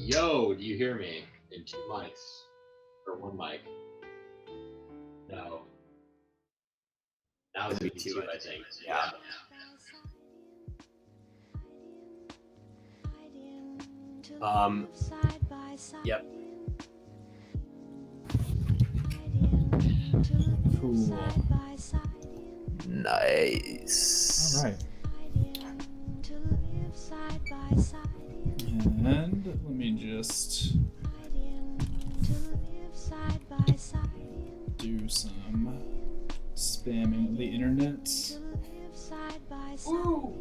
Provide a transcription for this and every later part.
Yo, do you hear me? In two mics. Or one mic. No. Now it's gonna be two, I think. Yeah. Yep. Cool. Nice. All right. And let me just do some spamming of the internet. Woo!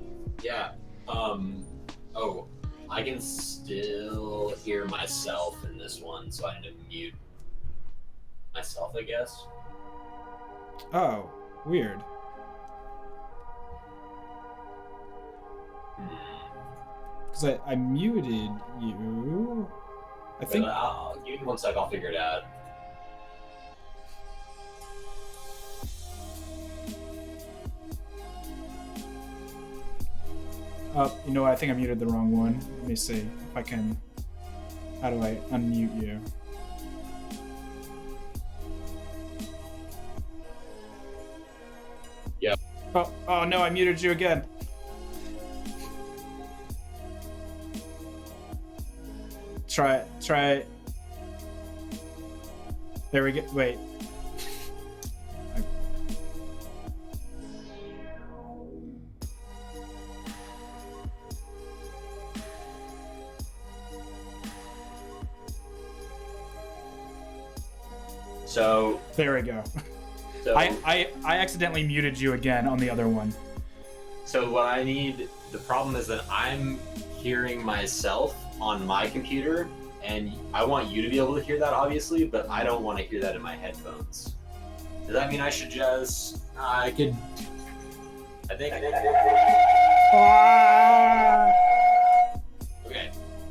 Yeah. Oh, I can still hear myself in this one, so I need to mute myself, I guess. Oh, weird. Because I muted you. I think. Give me 1 sec, I'll figure it out. You know what? I think I muted the wrong one. Let me see if I can. How do I unmute you? Yep. Oh no! I muted you again. Try it. There we go. Wait. So There we go. So, I accidentally muted you again on the other one. So what I need, the problem is that I'm hearing myself on my computer, and I want you to be able to hear that, obviously, but I don't want to hear that in my headphones. Does that mean I should just, I think. Okay.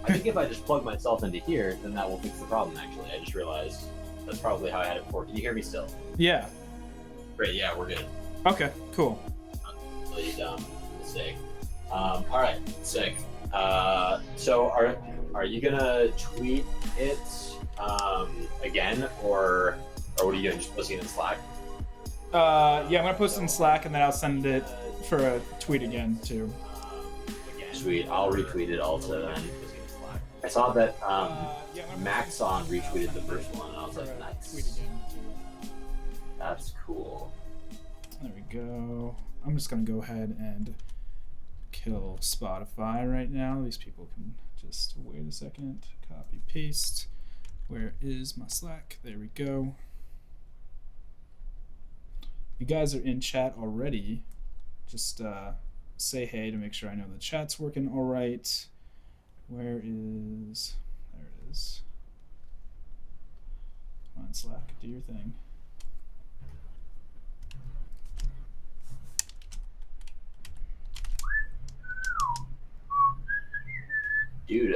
I think if I just plug myself into here, then that will fix the problem, actually. I just realized that's probably how I had it before. Can you hear me still? Yeah. Great, yeah, we're good. Okay, cool. Really dumb mistake. All right, sick. So are you gonna tweet it again, or what are you doing? Just posting it in Slack? Yeah, I'm gonna post it in Slack and then I'll send it for a tweet again too. Sweet, I'll retweet it also then. I saw that Maxon retweeted the first one, and I was like, nice. That's cool. There we go. I'm just gonna go ahead and kill Spotify right now. These people can just wait a second. Copy, paste. Where is my Slack? There we go. You guys are in chat already. Just say hey to make sure I know the chat's working all right. Where is... There it is. Come on, Slack, do your thing. Dude,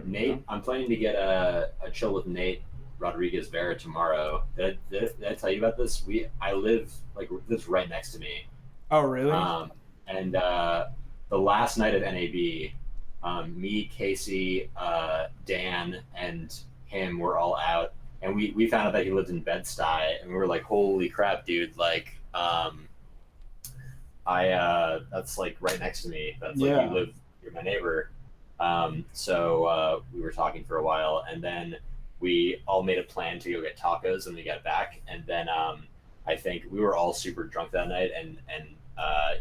Nate, I'm planning to get a chill with Nate Rodriguez Vera tomorrow. Did I tell you about this? I live lives right next to me. Oh, really? And the last night of NAB, me, Casey, Dan, and him were all out, and we found out that he lived in Bed-Stuy, and we were like, holy crap, dude! Like, that's like right next to me. That's like you're my neighbor. So we were talking for a while, and then we all made a plan to go get tacos when we got back, and then I think we were all super drunk that night, and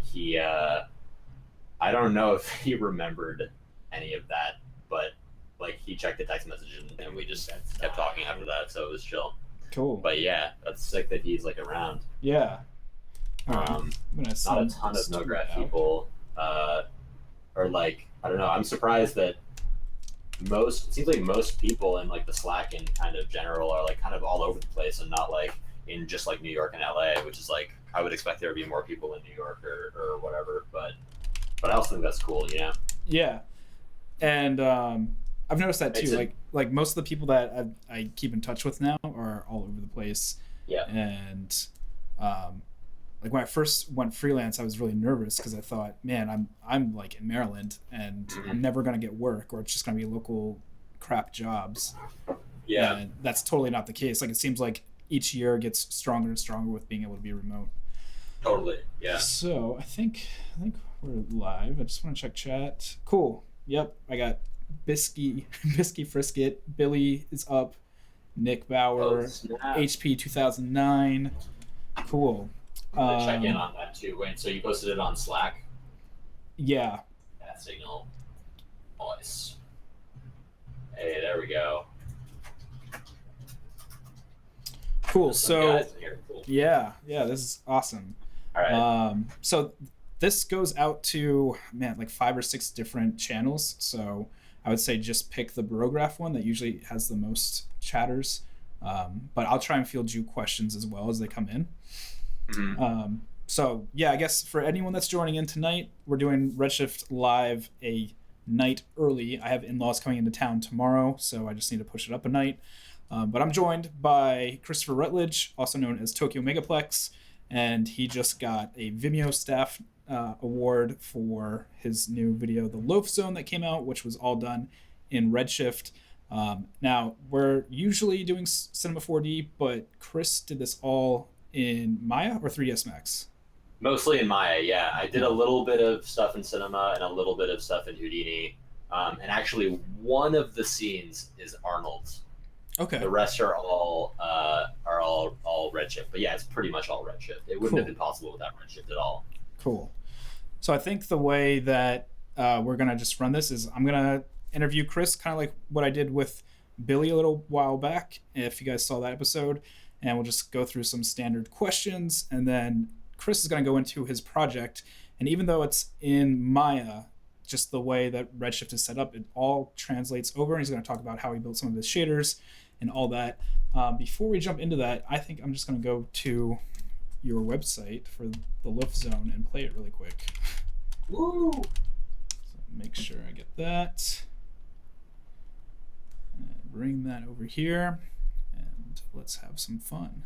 he I don't know if he remembered any of that, but like he checked the text message and we just kept talking after that, so it was chill. Cool. But yeah, that's sick that he's like around. Yeah. Not a ton of No-Grad people are like, I don't know, I'm surprised that it seems like most people in like the Slack and kind of general are like kind of all over the place and not like in just like New York and LA, which is like, I would expect there to be more people in New York or whatever, but I also think that's cool, you know? Yeah. And I've noticed that too. Like most of the people that I keep in touch with now are all over the place. Yeah. And like when I first went freelance, I was really nervous because I thought, man, I'm like in Maryland and I'm never gonna get work, or it's just gonna be local crap jobs. Yeah. And that's totally not the case. Like, it seems like each year gets stronger and stronger with being able to be remote. Totally. Yeah. So I think we're live. I just want to check chat. Cool. Yep. I got Bisky Frisket. Billy is up. Nick Bauer. HP 2009. Cool. I'm gonna check in on that too. Wait, so you posted it on Slack? Yeah. That signal. Nice. Hey, there we go. Cool. So cool. yeah, this is awesome. All right. So this goes out to like 5 or 6 different channels. So I would say just pick the Barograph one that usually has the most chatters. But I'll try and field you questions as well as they come in. Mm-hmm. So yeah, I guess for anyone that's joining in tonight, we're doing Redshift live a night early. I have in-laws coming into town tomorrow, so I just need to push it up a night. But I'm joined by Christopher Rutledge, also known as Tokyomegaplex, and he just got a Vimeo staff award for his new video, the Loaf Zone, that came out, which was all done in Redshift. Now, we're usually doing Cinema4D, but Chris did this all in Maya or 3ds Max? Mostly in Maya, yeah. I did a little bit of stuff in Cinema and a little bit of stuff in Houdini. And actually, one of the scenes is Arnold's. Okay. The rest are all Redshift, but yeah, it's pretty much all Redshift. It wouldn't have been possible without Redshift at all. Cool. So I think the way that we're gonna just run this is I'm gonna interview Chris, kind of like what I did with Billy a little while back, if you guys saw that episode, and we'll just go through some standard questions, and then Chris is gonna go into his project, and even though it's in Maya, just the way that Redshift is set up, it all translates over, and he's gonna talk about how he built some of his shaders and all that. Before we jump into that, I think I'm just going to go to your website for the Loaf Zone and play it really quick. Woo! So make sure I get that. And bring that over here, and let's have some fun.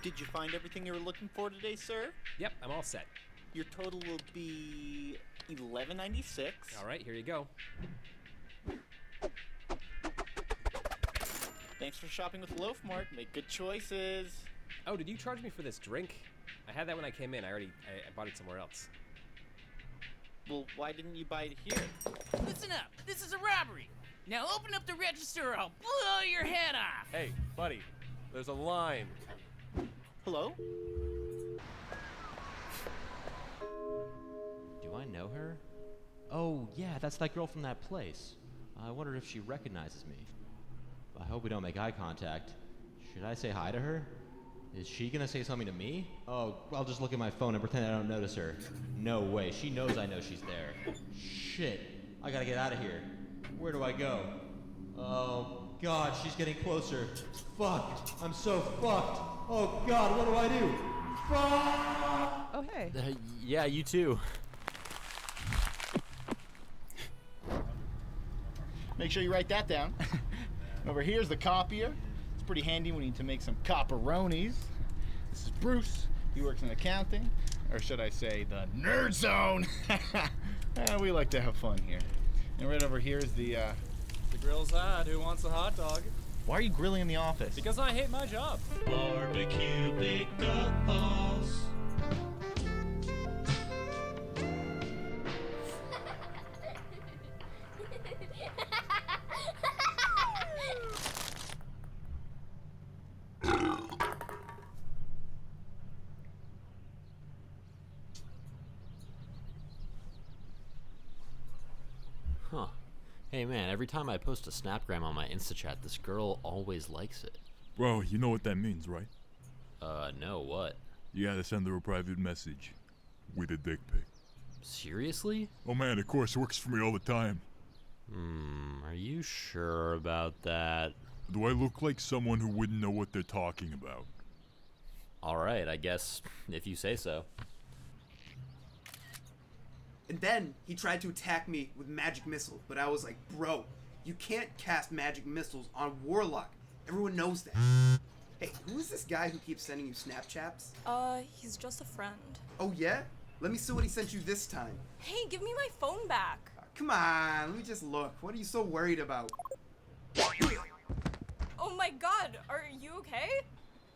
Did you find everything you were looking for today, sir? Yep, I'm all set. Your total will be $11.96. All right, here you go. Thanks for shopping with Loaf Mart. Make good choices. Oh, did you charge me for this drink? I had that when I came in. I bought it somewhere else. Well, why didn't you buy it here? Listen up. This is a robbery. Now open up the register or I'll blow your head off. Hey, buddy, there's a line. Hello? Do I know her? Oh, yeah, that's that girl from that place. I wondered if she recognizes me. I hope we don't make eye contact. Should I say hi to her? Is she gonna say something to me? Oh, I'll just look at my phone and pretend I don't notice her. No way, she knows I know she's there. Shit, I gotta get out of here. Where do I go? Oh, God, she's getting closer. Fuck, I'm so fucked. Oh, God, what do I do? Fuck! Oh, hey. Yeah, you too. Make sure you write that down. Over here's the copier. It's pretty handy when you need to make some copperonis. This is Bruce. He works in accounting, or should I say the Nerd Zone. We like to have fun here. And right over here is the grill's hot. Who wants a hot dog? Why are you grilling in the office? Because I hate my job. Barbecue big balls. Huh. Hey man, every time I post a Snapgram on my InstaChat, this girl always likes it. Bro, you know what that means, right? No, what? You gotta send her a private message with a dick pic. Seriously? Oh man, of course, it works for me all the time. Are you sure about that? Do I look like someone who wouldn't know what they're talking about? Alright, I guess, if you say so. And then he tried to attack me with magic missile, but I was like, bro, you can't cast magic missiles on Warlock. Everyone knows that. Hey, who is this guy who keeps sending you Snapchats? He's just a friend. Oh yeah? Let me see what he sent you this time. Hey, give me my phone back. Come on, let me just look. What are you so worried about? Oh my god, are you okay?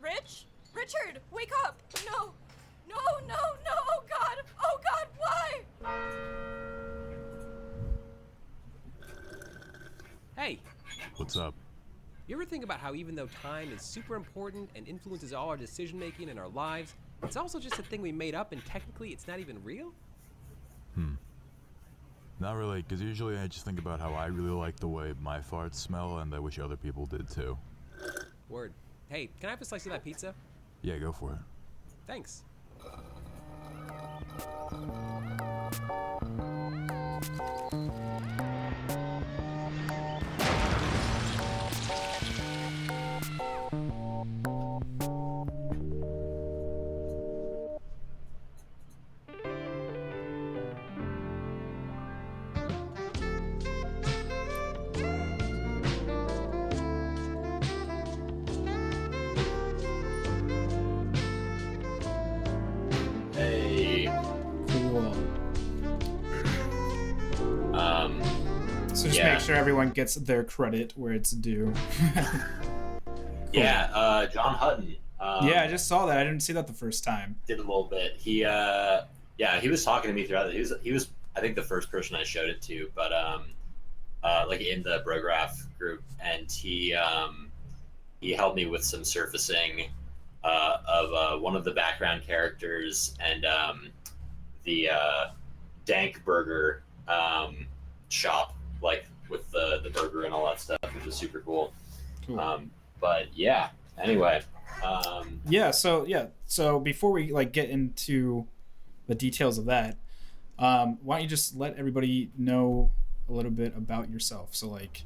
Richard, wake up! No, oh god, why? Hey, What's up? you ever think about how even though time is super important and influences all our decision making in our lives, it's also just a thing we made up and technically it's not even real? Not really, because usually I just think about how I really like the way my farts smell and I wish other people did too. Word. Hey, can I have a slice of that pizza? Yeah, go for it. Thanks. Hey. Cool. So just Yeah. make sure everyone gets their credit where it's due. Yeah, John Hutton. Yeah, I just saw that. I didn't see that the first time. Did a little bit. He was talking to me throughout it. He was I think the first person I showed it to, but like in the Brograph group, and he helped me with some surfacing of one of the background characters and the Dank Burger shop, like with the burger and all that stuff, which was super cool. But yeah, anyway. So before we like get into the details of that, why don't you just let everybody know a little bit about yourself? So like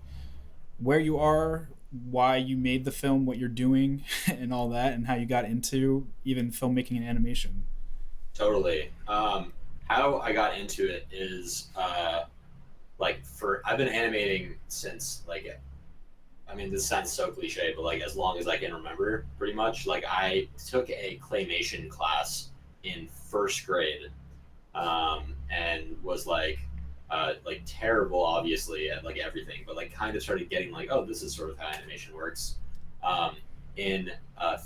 where you are, why you made the film, what you're doing, and all that, and how you got into even filmmaking and animation. Totally. How I got into it is I've been animating since this sounds so cliche, but like as long as I can remember, pretty much. Like I took a claymation class in first grade, and was like terrible, obviously, at like everything, but like kind of started getting like, oh, this is sort of how animation works. In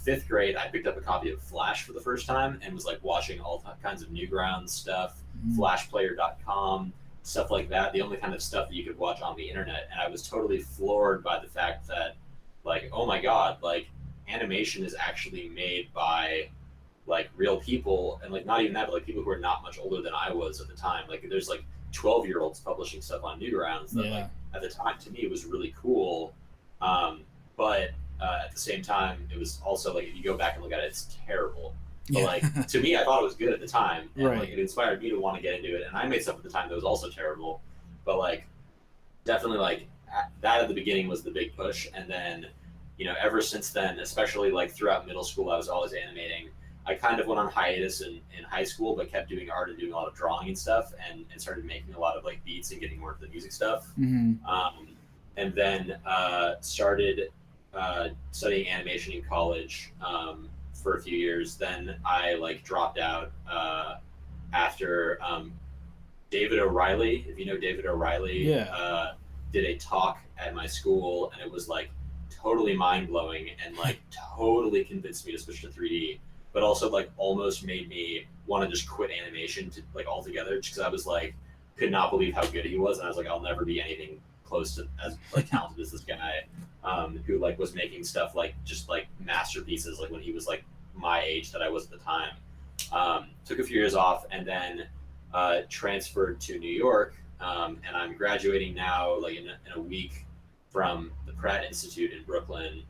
fifth grade, I picked up a copy of Flash for the first time and was like watching all kinds of Newgrounds stuff, flashplayer.com, stuff like that, the only kind of stuff that you could watch on the internet. And I was totally floored by the fact that, like, oh my god, like, animation is actually made by, like, real people, and, like, not even that, but, like, people who are not much older than I was at the time. Like, there's, like, 12-year-olds publishing stuff on Newgrounds that, like, at the time, to me, it was really cool. But at the same time, it was also, like, if you go back and look at it, it's terrible. But like, to me, I thought it was good at the time, and like it inspired me to want to get into it. And I made stuff at the time that was also terrible, but like definitely like that at the beginning was the big push. And then, you know, ever since then, especially like throughout middle school, I was always animating. I kind of went on hiatus in high school, but kept doing art and doing a lot of drawing and stuff, and started making a lot of like beats and getting more into the music stuff. And then started studying animation in college. For a few years. Then I like dropped out after David O'Reilly, if you know David O'Reilly, did a talk at my school, and it was like totally mind-blowing and like totally convinced me to switch to 3D, but also like almost made me want to just quit animation to like altogether, just because I was like could not believe how good he was, and I was like, I'll never be anything close to as like talented as this guy, who like was making stuff like just like masterpieces like when he was like my age that I was at the time. Took a few years off, and then transferred to New York, and I'm graduating now like in a week from the Pratt Institute in Brooklyn,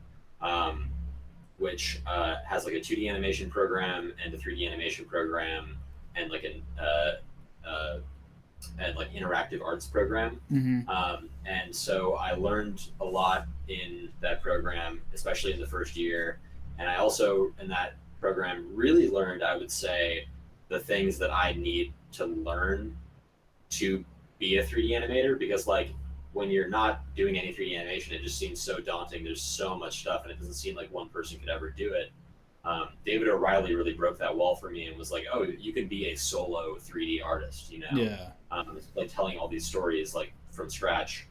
which has like a 2D animation program and a 3D animation program, and like an and like interactive arts program. And so I learned a lot in that program, especially in the first year. And I also, in that program, really learned, I would say, the things that I need to learn to be a 3D animator, because like when you're not doing any 3D animation, it just seems so daunting. There's so much stuff, and it doesn't seem like one person could ever do it. David O'Reilly really broke that wall for me and was like, "Oh, you can be a solo 3D artist," you know? Yeah. Like telling all these stories like from scratch.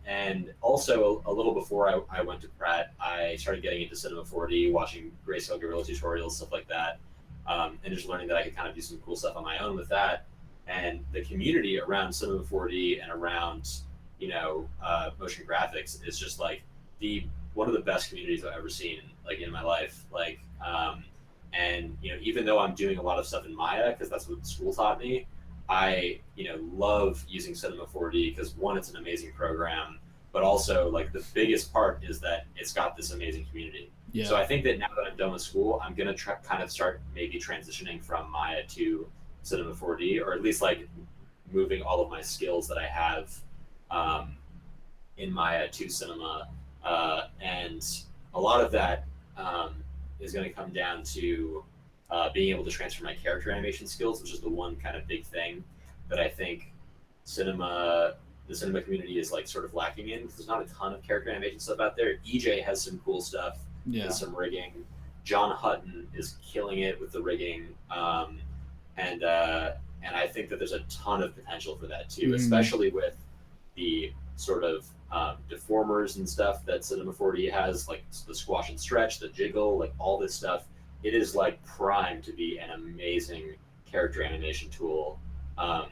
And also a little before I went to Pratt, I started getting into Cinema4D, watching Grayscale Gorilla tutorials, stuff like that, and just learning that I could kind of do some cool stuff on my own with that. And the community around Cinema4D and around, you know, motion graphics is just like one of the best communities I've ever seen, like in my life. Like, and you know, even though I'm doing a lot of stuff in Maya because that's what school taught me, I, you know, love using Cinema4D because one, it's an amazing program, but also like the biggest part is that it's got this amazing community. Yeah. So I think that now that I'm done with school, I'm gonna kind of start maybe transitioning from Maya to Cinema4D, or at least like moving all of my skills that I have in Maya to Cinema, and a lot of that is going to come down to being able to transfer my character animation skills, which is the one kind of big thing that I think the cinema community is like sort of lacking in, because there's not a ton of character animation stuff out there. EJ has some cool stuff with some rigging. John Hutton is killing it with the rigging, and I think that there's a ton of potential for that too, especially with the sort of deformers and stuff that Cinema4D has, like the squash and stretch, the jiggle, like all this stuff. It is like primed to be an amazing character animation tool. And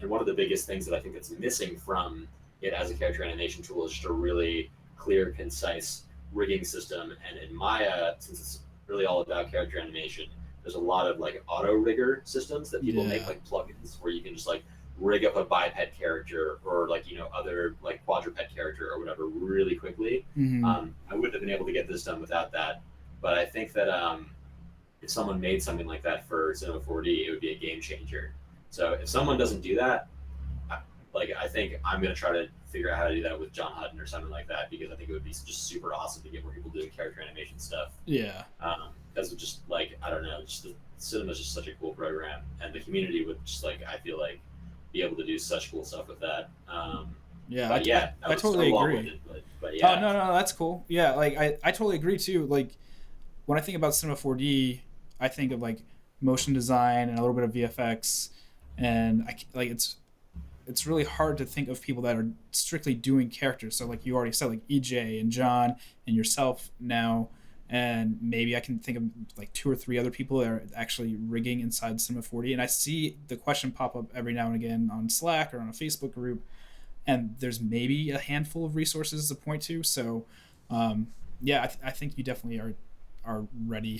one of the biggest things that I think that's missing from it as a character animation tool is just a really clear, concise rigging system. And in Maya, since it's really all about character animation, there's a lot of like auto rigger systems that people make, like plugins where you can just like rig up a biped character or like, you know, other like quadruped character or whatever really quickly. I wouldn't have been able to get this done without that. But I think that if someone made something like that for Cinema4D, it would be a game changer. So if someone doesn't do that, I think I'm going to try to figure out how to do that with John Hutton or something like that, because I think it would be just super awesome to get more people doing character animation stuff. Yeah. Because of just like, I don't know, just the cinema is just such a cool program, and the community would just like, I feel like, be able to do such cool stuff with that. I totally agree. But yeah. Oh, no, that's cool. Yeah, like I totally agree too. Like when I think about Cinema4D, I think of like motion design and a little bit of VFX, and it's really hard to think of people that are strictly doing characters. So like you already said, like EJ and John and yourself now, and maybe I can think of like 2 or 3 other people that are actually rigging inside Cinema4D. And I see the question pop up every now and again on Slack or on a Facebook group, and there's maybe a handful of resources to point to. So I think you definitely are ready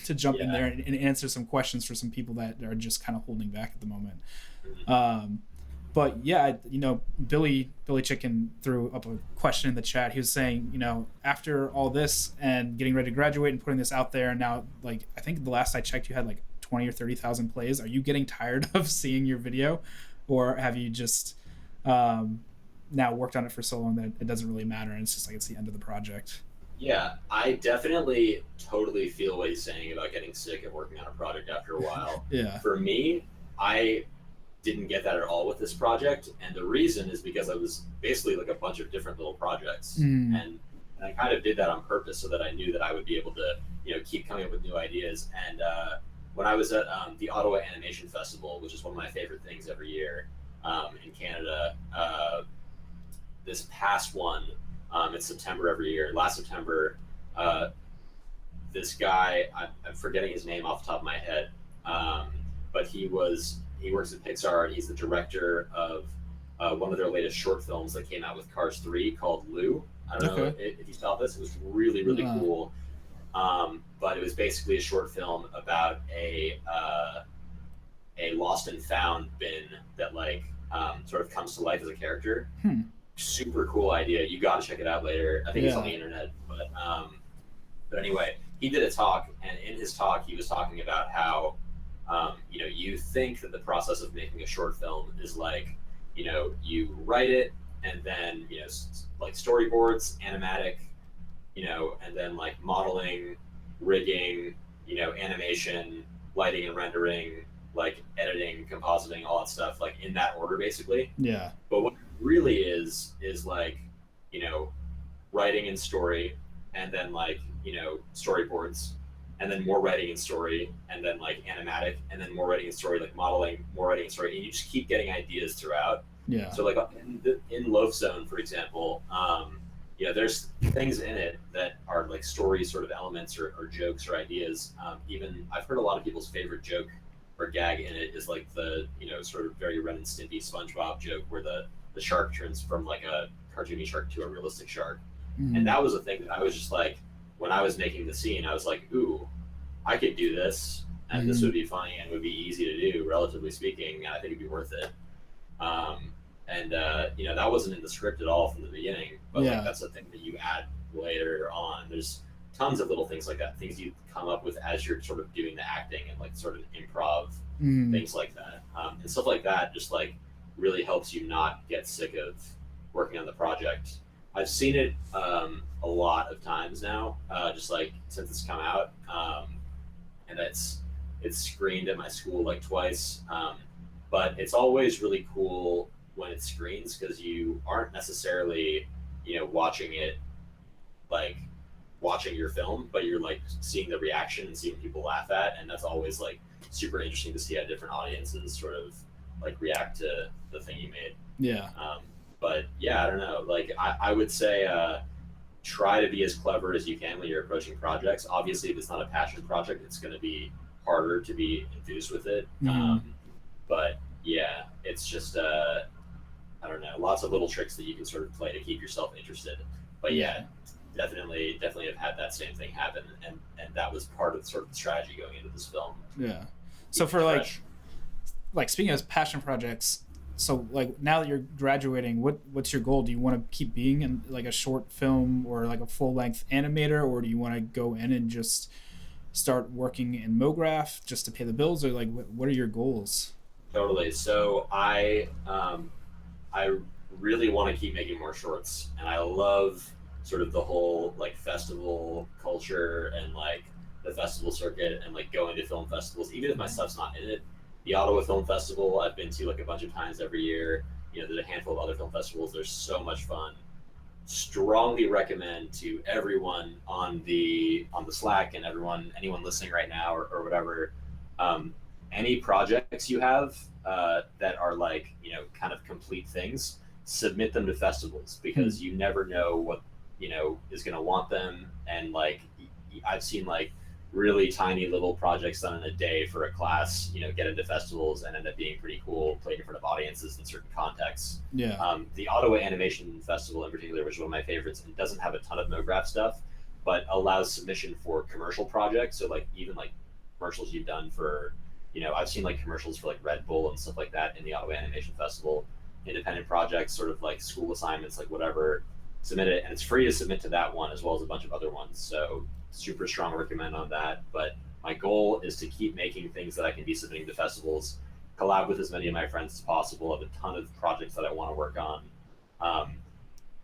to jump in there and answer some questions for some people that are just kind of holding back at the moment. But yeah, you know, Billy Chicken threw up a question in the chat. He was saying, you know, after all this and getting ready to graduate and putting this out there, and now, like, I think the last I checked, you had like 20 or 30,000 plays. Are you getting tired of seeing your video, or have you just now worked on it for so long that it doesn't really matter and it's just like it's the end of the project? Yeah, I definitely totally feel what he's saying about getting sick of working on a project after a while. Yeah. For me, I didn't get that at all with this project, and the reason is because I was basically like a bunch of different little projects, and I kind of did that on purpose so that I knew that I would be able to, you know, keep coming up with new ideas. And when I was at the Ottawa Animation Festival, which is one of my favorite things every year in Canada, this past one, it's September every year. Last September, this guy, I'm forgetting his name off the top of my head, but he works at Pixar, and he's the director of one of their latest short films that came out with Cars 3 called Lou. I don't know if you saw this. It was really, really cool. But it was basically a short film about a lost and found bin that like sort of comes to life as a character. Super cool idea. You got to check it out later. I think it's on the internet. But anyway, he did a talk, and in his talk, he was talking about how You know, you think that the process of making a short film is like, you know, you write it and then, you know, like storyboards, animatic, you know, and then like modeling, rigging, you know, animation, lighting and rendering, like editing, compositing, all that stuff, like in that order, basically. Yeah. But what it really is like, you know, writing and story, and then like, you know, storyboards, and then more writing and story, and then like animatic, and then more writing and story, like modeling, more writing and story, and you just keep getting ideas throughout. Yeah. So like in Loaf Zone, for example, you know, there's things in it that are like story sort of elements or jokes or ideas. Even I've heard a lot of people's favorite joke or gag in it is like the, you know, sort of very Ren and Stimpy SpongeBob joke where the shark turns from like a cartoony shark to a realistic shark. And that was a thing that I was just like, when I was making the scene, I was like, ooh, I could do this, and this would be funny and would be easy to do, relatively speaking, and I think it'd be worth it. You know, that wasn't in the script at all from the beginning, but like, that's a thing that you add later on. There's tons of little things like that, things you come up with as you're sort of doing the acting and like sort of improv, things like that. And stuff like that just like really helps you not get sick of working on the project. I've seen it a lot of times now, just like since it's come out, and it's screened at my school like twice. But it's always really cool when it screens because you aren't necessarily, you know, watching it like watching your film, but you're like seeing the reaction and seeing people laugh at, and that's always like super interesting to see how different audiences sort of like react to the thing you made. Yeah. But yeah, I don't know. Like I would say try to be as clever as you can when you're approaching projects. Obviously, if it's not a passion project, it's going to be harder to be enthused with it. But yeah, it's just I don't know, lots of little tricks that you can sort of play to keep yourself interested. But yeah, definitely have had that same thing happen, and that was part of sort of the strategy going into this film. Yeah. So for like speaking of passion projects, so like now that you're graduating, what's your goal? Do you want to keep being in like a short film or like a full length animator, or do you want to go in and just start working in MoGraph just to pay the bills, or like what are your goals? Totally. So I really want to keep making more shorts, and I love sort of the whole like festival culture and like the festival circuit and like going to film festivals, even if my stuff's not in it. The Ottawa Film Festival I've been to like a bunch of times every year. You know, there's a handful of other film festivals. They're so much fun. Strongly recommend to everyone on the Slack and anyone listening right now or whatever, any projects you have that are like, you know, kind of complete things, submit them to festivals, because you never know what, you know, is going to want them. And like I've seen like really tiny little projects done in a day for a class, you know, get into festivals and end up being pretty cool, played in front of audiences in certain contexts. Yeah. The Ottawa Animation Festival in particular was one of my favorites, and doesn't have a ton of MoGraph stuff, but allows submission for commercial projects. So like even like commercials you've done for, you know, I've seen like commercials for like Red Bull and stuff like that in the Ottawa Animation Festival, independent projects, sort of like school assignments, like whatever, submit it. And it's free to submit to that one as well as a bunch of other ones. So super strong recommend on that. But my goal is to keep making things that I can be submitting to festivals, collab with as many of my friends as possible. I have a ton of projects that I want to work on.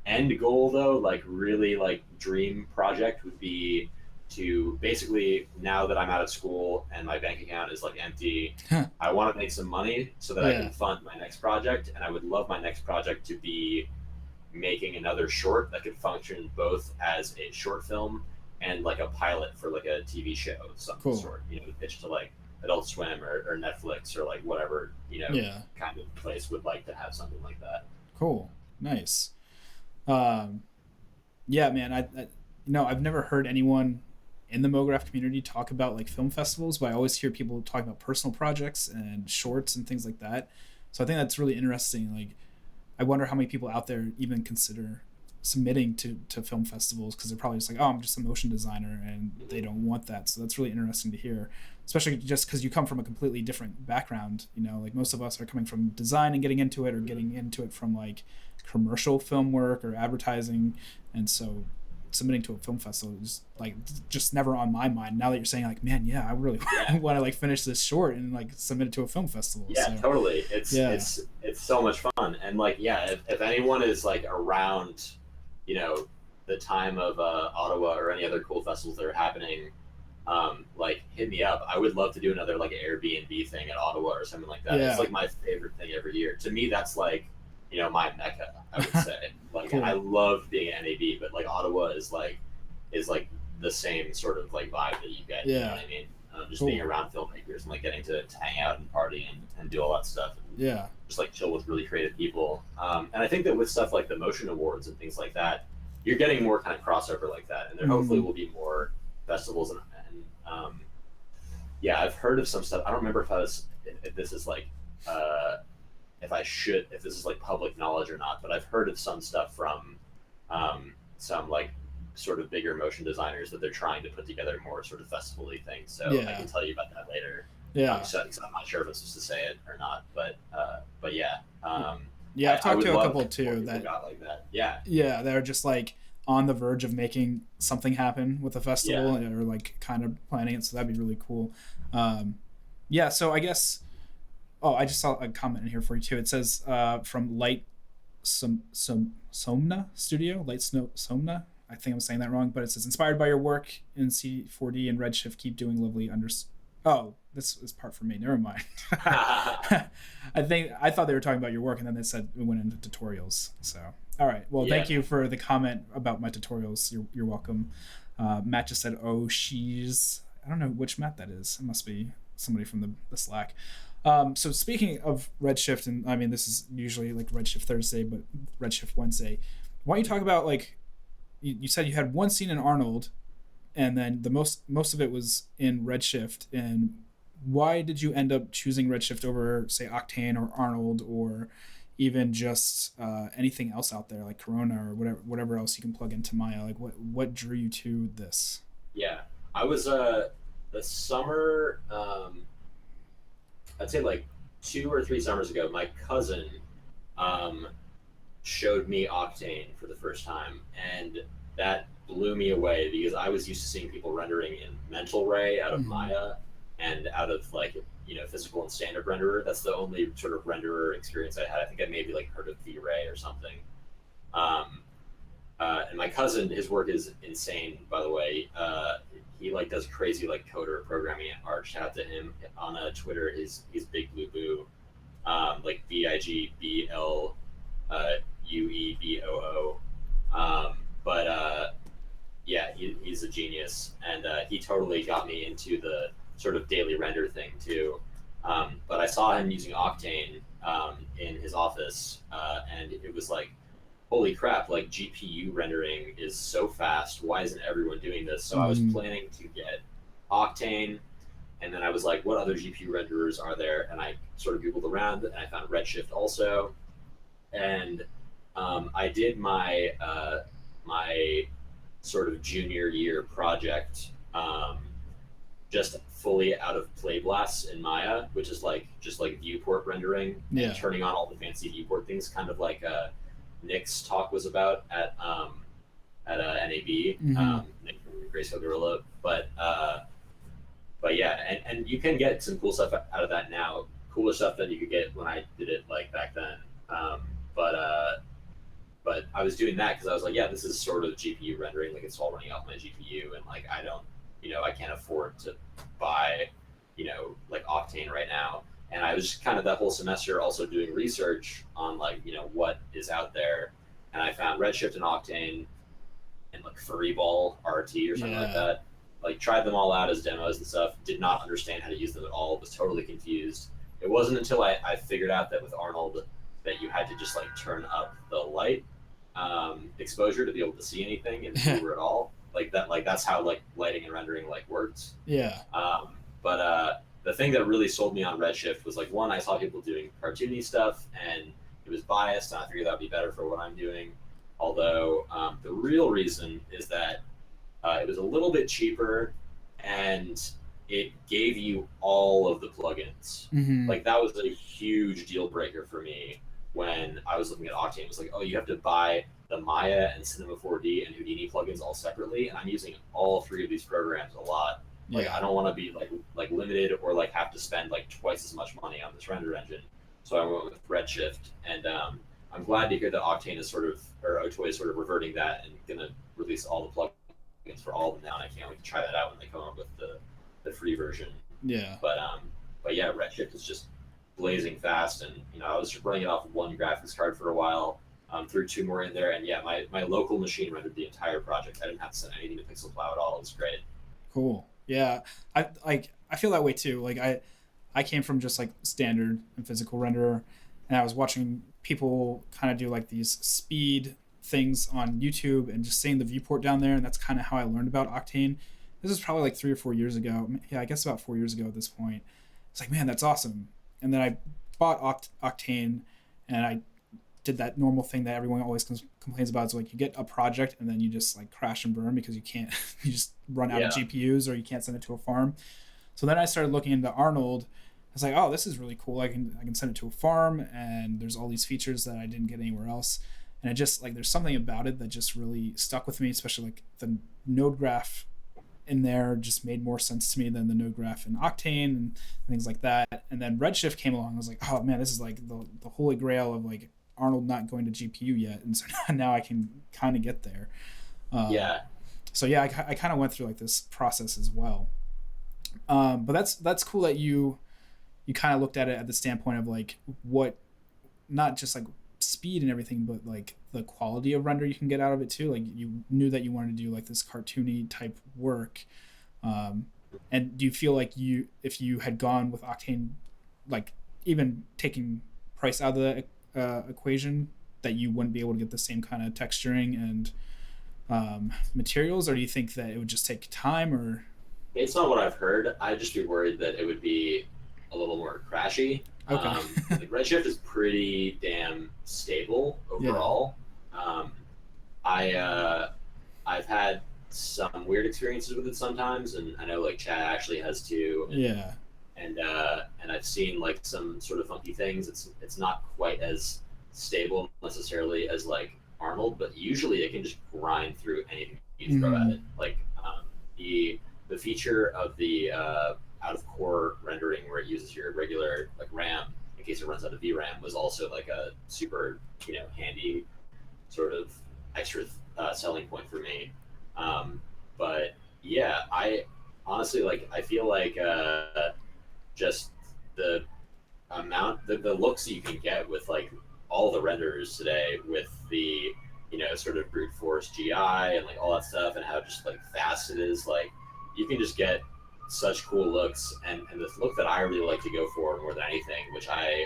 End goal though, like really like dream project would be to basically, now that I'm out of school and my bank account is like empty, I want to make some money so that I can fund my next project. And I would love my next project to be making another short that could function both as a short film and like a pilot for like a TV show of some sort, you know, pitch to like Adult Swim or Netflix or like whatever, you know, kind of place would like to have something like that. Cool. Nice. Yeah, man, I you know, I've never heard anyone in the MoGraph community talk about like film festivals, but I always hear people talking about personal projects and shorts and things like that. So I think that's really interesting. Like, I wonder how many people out there even consider submitting to film festivals, because they're probably just like, oh, I'm just a motion designer, and they don't want that. So that's really interesting to hear, especially just because you come from a completely different background. You know, like most of us are coming from design and getting into it, or getting into it from like commercial film work or advertising. And so submitting to a film festival is like just never on my mind. Now that you're saying like, man, yeah, I really want to like finish this short and like submit it to a film festival. Yeah, so, totally. It's so much fun. And like, yeah, if anyone is like around, you know, the time of Ottawa or any other cool festivals that are happening, like hit me up. I would love to do another like Airbnb thing at Ottawa or something like that. Yeah. It's like my favorite thing every year. To me, that's like, you know, my mecca, I would say. Like, Cool. I love being at NAB, but like Ottawa is like the same sort of like vibe that you get. You know what I mean? Just Cool. being around filmmakers and like getting to hang out and party and do all that stuff. And Yeah. just like chill with really creative people. And I think that with stuff like the Motion Awards and things like that, you're getting more kind of crossover like that. And there hopefully will be more festivals and yeah, I've heard of some stuff. I don't remember if this is like if this is like public knowledge or not, but I've heard of some stuff from some like sort of bigger motion designers that they're trying to put together more sort of festival-y things. So I can tell you about that later. Yeah. So I'm not sure if it's supposed to say it or not, but yeah. Yeah, I've talked to a couple more too people that got like that. Yeah. Yeah, they're just like on the verge of making something happen with a festival or like kind of planning it, so that'd be really cool. Yeah, so I guess I just saw a comment in here for you too. It says from Light Somna Studio, Light Snow Somna. I think I'm saying that wrong, but it says inspired by your work in C4D and Redshift, keep doing lovely this is part for me. Never mind. I thought they were talking about your work, and then they said we went into tutorials. So, all right. Well, thank you for the comment about my tutorials. You're welcome. Matt just said, "Oh, she's." I don't know which Matt that is. It must be somebody from the Slack. So speaking of Redshift, and I mean this is usually like Redshift Thursday, but Redshift Wednesday. Why don't you talk about like you said you had one scene in Arnold, and then the most of it was in Redshift, and why did you end up choosing Redshift over, say, Octane or Arnold, or even just anything else out there like Corona or whatever else you can plug into Maya? Like, what drew you to this? Yeah, I was the summer. I'd say like 2 or 3 summers ago, my cousin showed me Octane for the first time, and that blew me away because I was used to seeing people rendering in Mental Ray out of Maya and out of like, you know, physical and standard renderer. That's the only sort of renderer experience I had. I think I maybe like heard of V-Ray or something. And my cousin, his work is insane, by the way. He like does crazy like coder programming and art. Shout out to him on Twitter. He's Big Blue Boo, like BIGBLUEBOO. Yeah, he's a genius, and he totally got me into the sort of daily render thing too. But I saw him using Octane in his office, and it was like, holy crap, like GPU rendering is so fast. Why isn't everyone doing this? So I was planning to get Octane, and then I was like, what other GPU renderers are there? And I sort of Googled around, and I found Redshift also. And I did my my sort of junior year project just fully out of Playblast in Maya, which is like just like viewport rendering and turning on all the fancy viewport things, kind of like Nick's talk was about at NAB, Nick from Grayscale Gorilla. But yeah, and you can get some cool stuff out of that now, cooler stuff than you could get when I did it like back then. But I was doing that because I was like, yeah, this is sort of GPU rendering, like it's all running off my GPU, and like I can't afford to buy, like Octane right now. And I was just kind of that whole semester also doing research on like, what is out there. And I found Redshift and Octane and like Furryball RT or something like that. Like tried them all out as demos and stuff. Did not understand how to use them at all. Was totally confused. It wasn't until I figured out that with Arnold that you had to just like turn up the light exposure to be able to see anything and maneuver at all. Like that, like that's how like lighting and rendering like works. Yeah. But the thing that really sold me on Redshift was like, one, I saw people doing cartoony stuff and it was biased, and I figured that would be better for what I'm doing. Although the real reason is that it was a little bit cheaper and it gave you all of the plugins. Like that was a huge deal breaker for me. when I was looking at Octane. It was like, oh, you have to buy the Maya and Cinema4D and Houdini plugins all separately, and I'm using all three of these programs a lot. Like, I don't want to be like limited or like have to spend like twice as much money on this render engine. So I went with Redshift, and I'm glad to hear that Octane is sort of, or Otoy is sort of reverting that and gonna release all the plugins for all of them now. And I can't wait to try that out when they come up with the free version. Yeah. But yeah, Redshift is just blazing fast, and I was running it off of one graphics card for a while. Threw two more in there, and yeah, my local machine rendered the entire project. I didn't have to send anything to PixelPlow at all. It was great. Cool. Yeah, I feel that way too. Like I came from just like standard and physical renderer, and I was watching people kind of do like these speed things on YouTube and just seeing the viewport down there, and that's kind of how I learned about Octane. This is probably like 3 or 4 years ago. Yeah, I guess about 4 years ago at this point. It's like, man, that's awesome. And then I bought Octane, and I did that normal thing that everyone always complains about. It's like you get a project and then you just like crash and burn because you can't, you just run out of GPUs or you can't send it to a farm. So then I started looking into Arnold. I was like, oh, this is really cool. I can send it to a farm, and there's all these features that I didn't get anywhere else. And it just like, there's something about it that just really stuck with me, especially like the node graph in there just made more sense to me than the node graph in Octane and things like that. And then Redshift came along. I was like, oh man, this is like the holy grail of like Arnold not going to GPU yet, and so now I can kind of get there. So yeah, I kind of went through like this process as well. But that's cool that you kind of looked at it at the standpoint of like what, not just like speed and everything, but like the quality of render you can get out of it too. Like you knew that you wanted to do like this cartoony type work. And do you feel like if you had gone with Octane, like even taking price out of the equation, that you wouldn't be able to get the same kind of texturing and materials, or do you think that it would just take time? Or it's not what I've heard. I'd just be worried that it would be a little more crashy. Okay. Like Redshift is pretty damn stable overall. I've had some weird experiences with it sometimes, and I know like Chad actually has too. And I've seen like some sort of funky things. It's not quite as stable necessarily as like Arnold, but usually it can just grind through anything you throw at it. Like the feature of the out of core rendering where it uses your regular like RAM in case it runs out of VRAM was also like a super handy sort of extra selling point for me. But yeah, I honestly like I feel like just the amount the looks you can get with like all the renderers today with the sort of brute force GI and like all that stuff and how just like fast it is, like you can just get such cool looks, and this look that I really like to go for more than anything, which I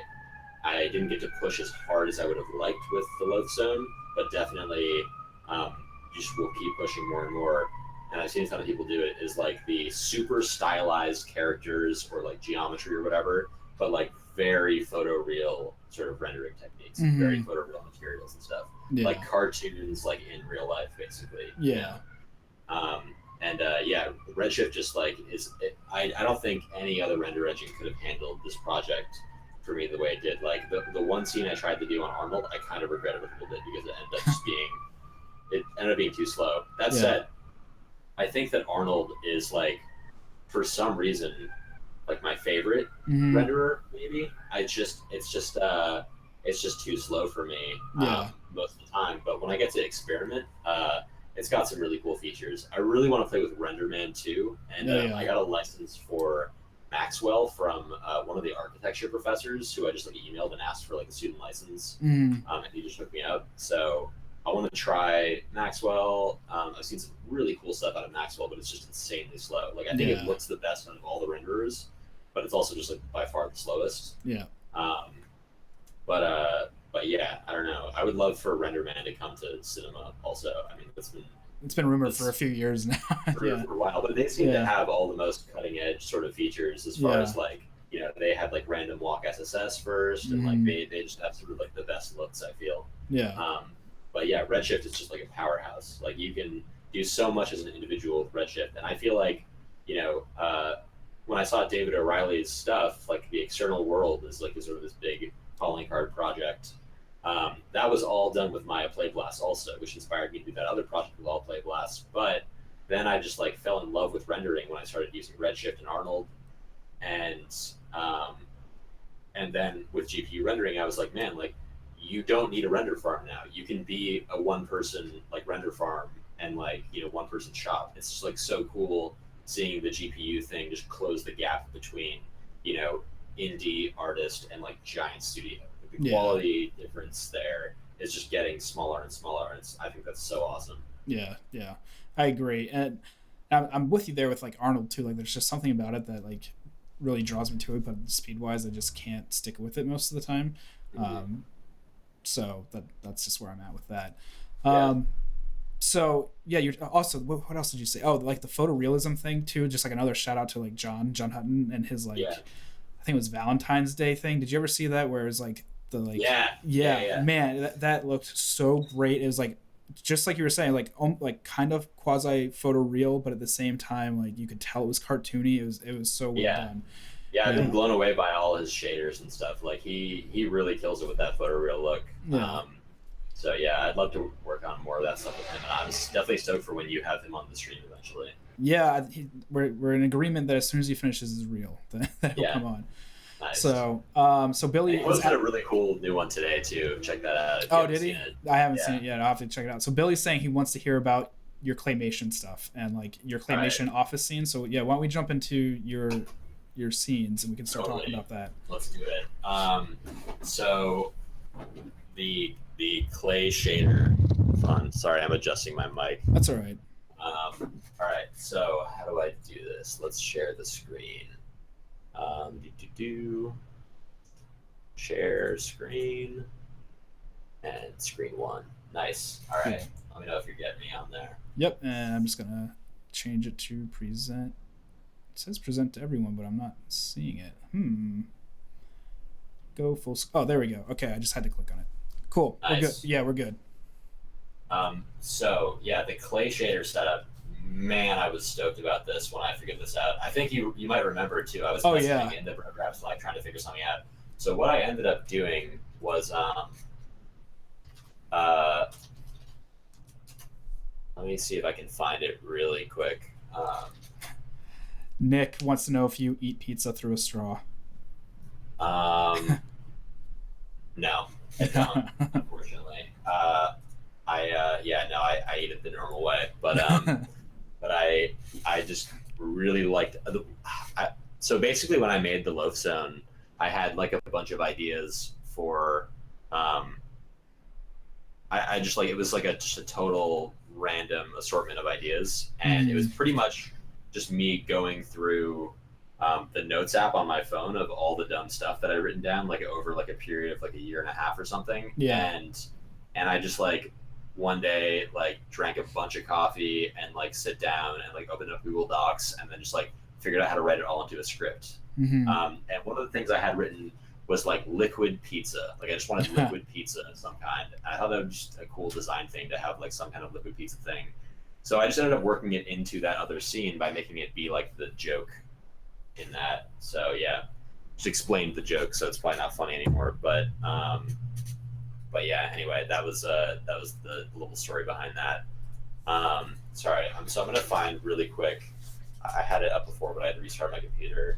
didn't get to push as hard as I would have liked with the Loaf Zone, but definitely just will keep pushing more and more. And I've seen a ton of people do it, is like the super stylized characters or like geometry or whatever, but like very photoreal sort of rendering techniques, very photoreal materials and stuff, like cartoons, like in real life, basically. Redshift just like I don't think any other render engine could have handled this project for me the way it did. Like the one scene I tried to do on Arnold, I kind of regretted it a little bit because it ended up being too slow. That said, I think that Arnold is like, for some reason, like my favorite renderer. Maybe it's just too slow for me most of the time. But when I get to experiment, it's got some really cool features. I really want to play with RenderMan too, and I got a license for Maxwell from one of the architecture professors who I just like emailed and asked for like a student license, and he just hooked me up. So I want to try Maxwell. I've seen some really cool stuff out of Maxwell, but it's just insanely slow. Like I think it looks the best out of all the renderers, but it's also just like by far the slowest. But yeah, I don't know. I would love for RenderMan to come to Cinema also. I mean, it's been rumored for a few years now. for a while, but they seem to have all the most cutting edge sort of features as far as like, they had like random walk SSS first, and like they just have sort of like the best looks, I feel. But yeah, Redshift is just like a powerhouse. Like you can do so much as an individual with Redshift, and I feel like when I saw David O'Reilly's stuff, like the external world is like sort of this big calling card project. That was all done with Maya Play Blast also, which inspired me to do that other project with all Play Blast. But then I just like fell in love with rendering when I started using Redshift and Arnold, and then with GPU rendering, I was like, man, like you don't need a render farm now. You can be a one-person like render farm and like one-person shop. It's just like so cool seeing the GPU thing just close the gap between indie artist and like giant studio. The quality difference there is just getting smaller and smaller, and I think that's so awesome. Yeah, I agree, and I'm with you there with like Arnold too. Like, there's just something about it that like really draws me to it, but speed wise, I just can't stick with it most of the time. So that's just where I'm at with that. So yeah, you're also, what else did you say? Oh, like the photorealism thing too. Just like another shout out to like John Hutton and his like, I think it was Valentine's Day thing. Did you ever see that? Where it was like the like, man, that looked so great. It was like, just like you were saying, like kind of quasi photoreal, but at the same time, like you could tell it was cartoony. It was so well done. Yeah, I've been blown away by all his shaders and stuff. Like he really kills it with that photoreal look. So yeah, I'd love to work on more of that stuff with him. And I'm definitely stoked for when you have him on the stream eventually. Yeah, we're in agreement that as soon as he finishes his reel, that he'll come on. Nice. So Billy posted a really cool new one today too. Check that out. Oh, did he? I haven't seen it yet. I'll have to check it out. So Billy's saying he wants to hear about your claymation stuff and like your claymation office scene. So yeah, why don't we jump into your scenes and we can start talking about that. Let's do it. So the clay shader fun. Sorry, I'm adjusting my mic. That's all right. All right. So how do I do this? Let's share the screen. Share screen and screen one. Nice. All right. Let me know if you're getting me on there. Yep. And I'm just gonna change it to present. It says present to everyone, but I'm not seeing it. Go full. Oh, there we go. Okay, I just had to click on it. Cool. Nice. We're good. Yeah, we're good. So yeah, the clay shader setup. Man, I was stoked about this when I figured this out. I think you might remember it too. I was messaging in the programs like trying to figure something out. So what I ended up doing was let me see if I can find it really quick. Nick wants to know if you eat pizza through a straw. No, I don't, unfortunately. I eat it the normal way, but but I just really liked so basically when I made the Loaf Zone, I had like a bunch of ideas for I just like, it was like just a total random assortment of ideas, and it was pretty much just me going through the notes app on my phone of all the dumb stuff that I'd written down like over like a period of like a year and a half or something. And I just like one day like drank a bunch of coffee and like sit down and like open up Google Docs and then just like figured out how to write it all into a script. And one of the things I had written was like liquid pizza. Like I just wanted liquid pizza of some kind. I thought that was just a cool design thing to have like some kind of liquid pizza thing. So I just ended up working it into that other scene by making it be like the joke in that. So yeah, just explained the joke, so it's probably not funny anymore. But yeah, anyway, that was the little story behind that. Sorry, so I'm gonna find really quick. I had it up before, but I had to restart my computer.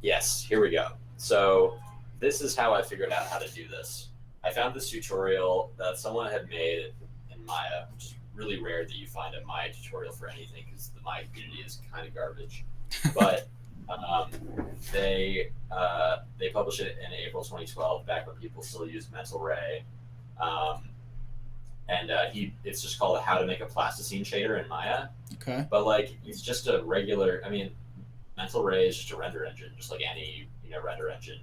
Yes, here we go. So this is how I figured out how to do this. I found this tutorial that someone had made in Maya, which is really rare that you find a Maya tutorial for anything because the Maya community is kind of garbage. But they published it in April 2012, back when people still used Mental Ray. It's just called How to Make a Plasticine Shader in Maya. Okay. But like, it's just a regular, Mental Ray is just a render engine, just like any render engine,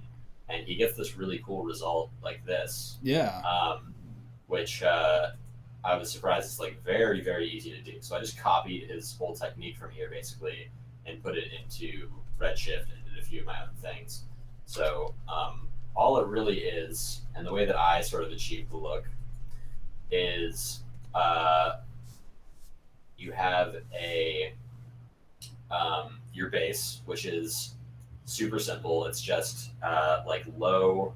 and he gets this really cool result like this. Yeah. Which I was surprised it's like very, very easy to do. So I just copied his whole technique from here basically and put it into Redshift and did a few of my own things. So all it really is, and the way that I sort of achieved the look is you have a your base, which is super simple. It's just like low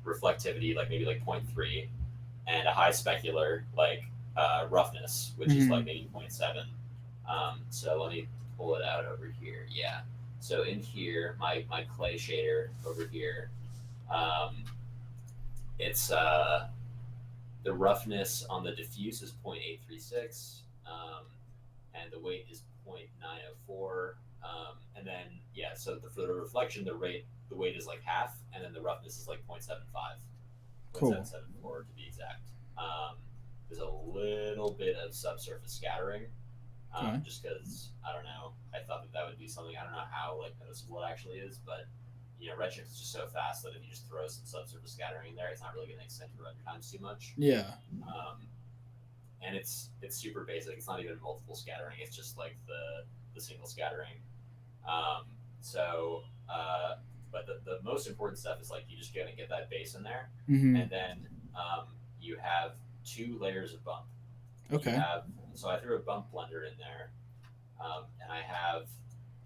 reflectivity, like maybe like 0.3, and a high specular, like roughness, which is like maybe 0.7. So let me pull it out over here. Yeah. So in here, my clay shader over here, it's the roughness on the diffuse is 0.836, and the weight is 0.904. And then so for the reflection, the weight is like half, and then the roughness is like 0.75, Cool. 0.774 to be exact. There's a little bit of subsurface scattering, just because I don't know. I thought that would be something. I don't know how like noticeable it actually is, but Redshift is just so fast that if you just throw some subsurface scattering in there, it's not really going to extend your render times too much. Yeah. And it's super basic. It's not even multiple scattering. It's just like the single scattering. But the most important stuff is like you just gonna get that base in there, and then you have 2 layers of bump. Okay. So I threw a bump blender in there, and I have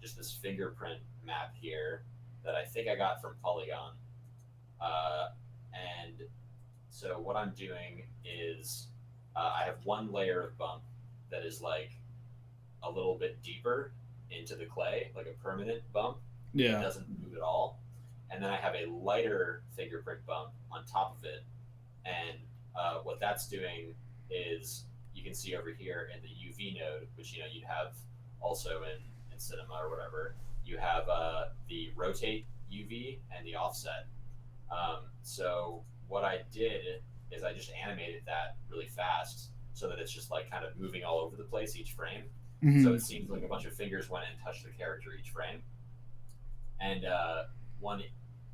just this fingerprint map here that I think I got from Polygon. And so what I'm doing is I have 1 layer of bump that is like a little bit deeper into the clay, like a permanent bump. Yeah. It doesn't move at all. And then I have a lighter fingerprint bump on top of it. And what that's doing is you can see over here in the UV node, which you'd have also in Cinema or whatever, you have the rotate UV and the offset. So what I did is I just animated that really fast so that it's just like kind of moving all over the place each frame. So it seems like a bunch of fingers went and touched the character each frame. And one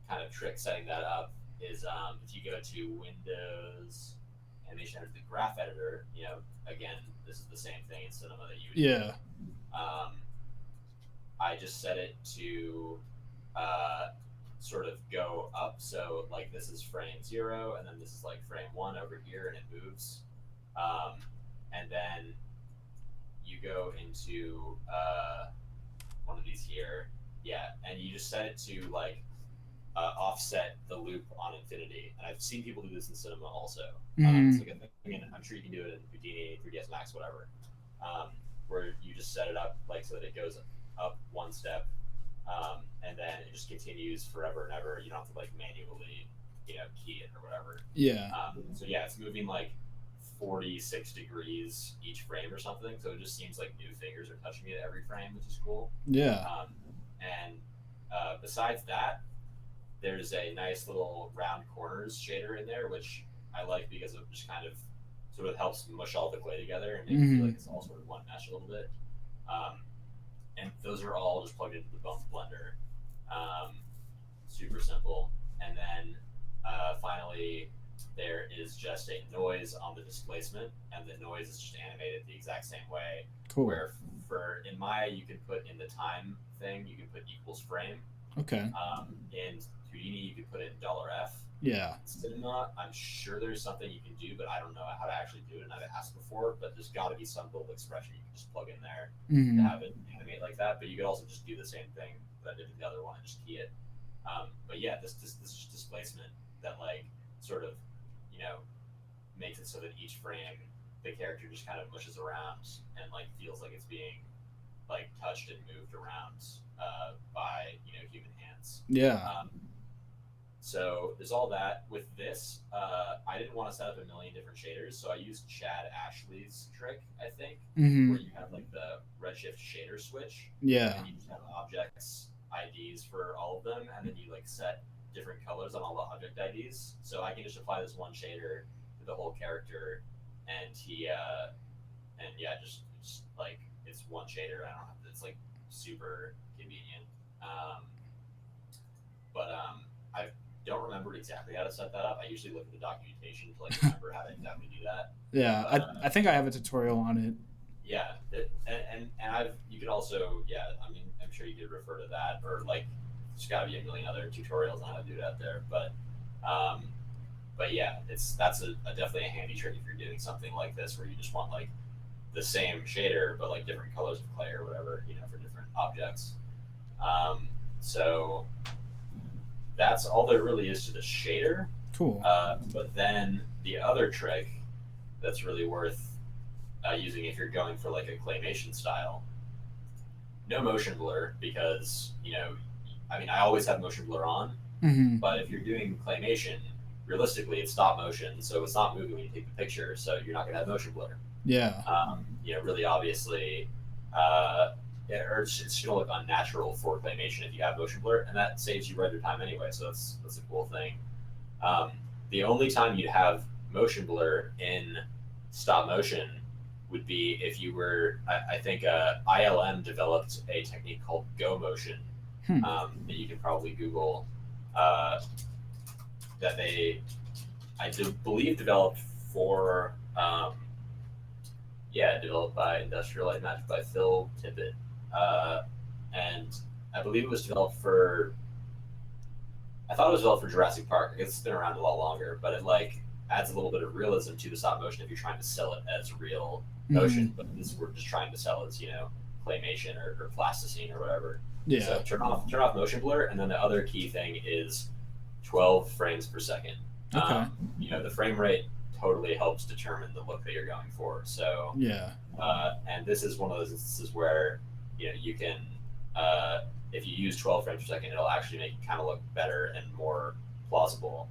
kind of trick setting that up is if you go to Windows, Animation Editor, the graph editor, again, this is the same thing in Cinema that you would do. I just set it to sort of go up. So like this is frame 0, and then this is like frame 1 over here, and it moves. And then you go into one of these here, and you just set it to like offset the loop on infinity. And I've seen people do this in Cinema also. It's like a thing, I'm sure you can do it in Houdini, 3ds Max, whatever, where you just set it up like so that it goes up 1 step, and then it just continues forever and ever. You don't have to like manually, key it or whatever. So it's moving like 46 degrees each frame or something, so it just seems like new fingers are touching it every frame, which is cool. And besides that, there's a nice little round corners shader in there, which I like because it just kind of sort of helps mush all the clay together and make it feel like it's all sort of one mesh a little bit. And those are all just plugged into the bump blender. Super simple. And then finally, there is just a noise on the displacement, and the noise is just animated the exact same way. Cool. Where in Maya, you can put in the time thing, you can put equals frame. Okay. In Houdini, you can put in $F. Yeah. Cinema, I'm sure there's something you can do, but I don't know how to actually do it, and I've asked before, but there's got to be some little expression you can just plug in there to have it animate like that. But you could also just do the same thing that I did with the other one and just key it. But yeah, this displacement that like sort of makes it so that each frame the character just kind of mushes around and like feels like it's being like touched and moved around by human hands. So there's all that. With this, I didn't want to set up a million different shaders, so I used Chad Ashley's trick, I think, where you have like the Redshift shader switch. And you just have objects IDs for all of them, and then you like set different colors on all the object IDs. So I can just apply this one shader to the whole character, and just like it's one shader. I don't have to, it's like super convenient. I don't remember exactly how to set that up. I usually look at the documentation to like remember how to exactly do that. I think I have a tutorial on it. You could also, I mean, I'm sure you could refer to that, or like there's got to be a million other tutorials on how to do that there. But yeah, that's definitely a handy trick if you're doing something like this where you just want like the same shader, but like different colors of clay or whatever, for different objects. So that's all there really is to the shader. Cool. But then the other trick that's really worth using if you're going for like a claymation style, no motion blur, because I always have motion blur on, but if you're doing claymation, realistically it's stop motion, so it's not moving when you take the picture, so you're not going to have motion blur. Yeah. Really obviously, or it's going to look unnatural for claymation if you have motion blur, and that saves you render time anyway, so that's a cool thing. The only time you'd have motion blur in stop motion would be if you were, I think ILM developed a technique called go motion, that you can probably Google, that they, believe developed for, developed by Industrial Light and Magic by Phil Tippett, and I believe it was developed for, I thought it was developed for Jurassic Park. It's been around a lot longer, but it like adds a little bit of realism to the stop motion if you're trying to sell it as real motion. But we're just trying to sell it as claymation or plasticine or whatever. Yeah. So turn off motion blur, and then the other key thing is 12 frames per second. Okay. The frame rate totally helps determine the look that you're going for. So yeah. And this is one of those instances where you can. If you use 12 frames per second, it'll actually make it kind of look better and more plausible.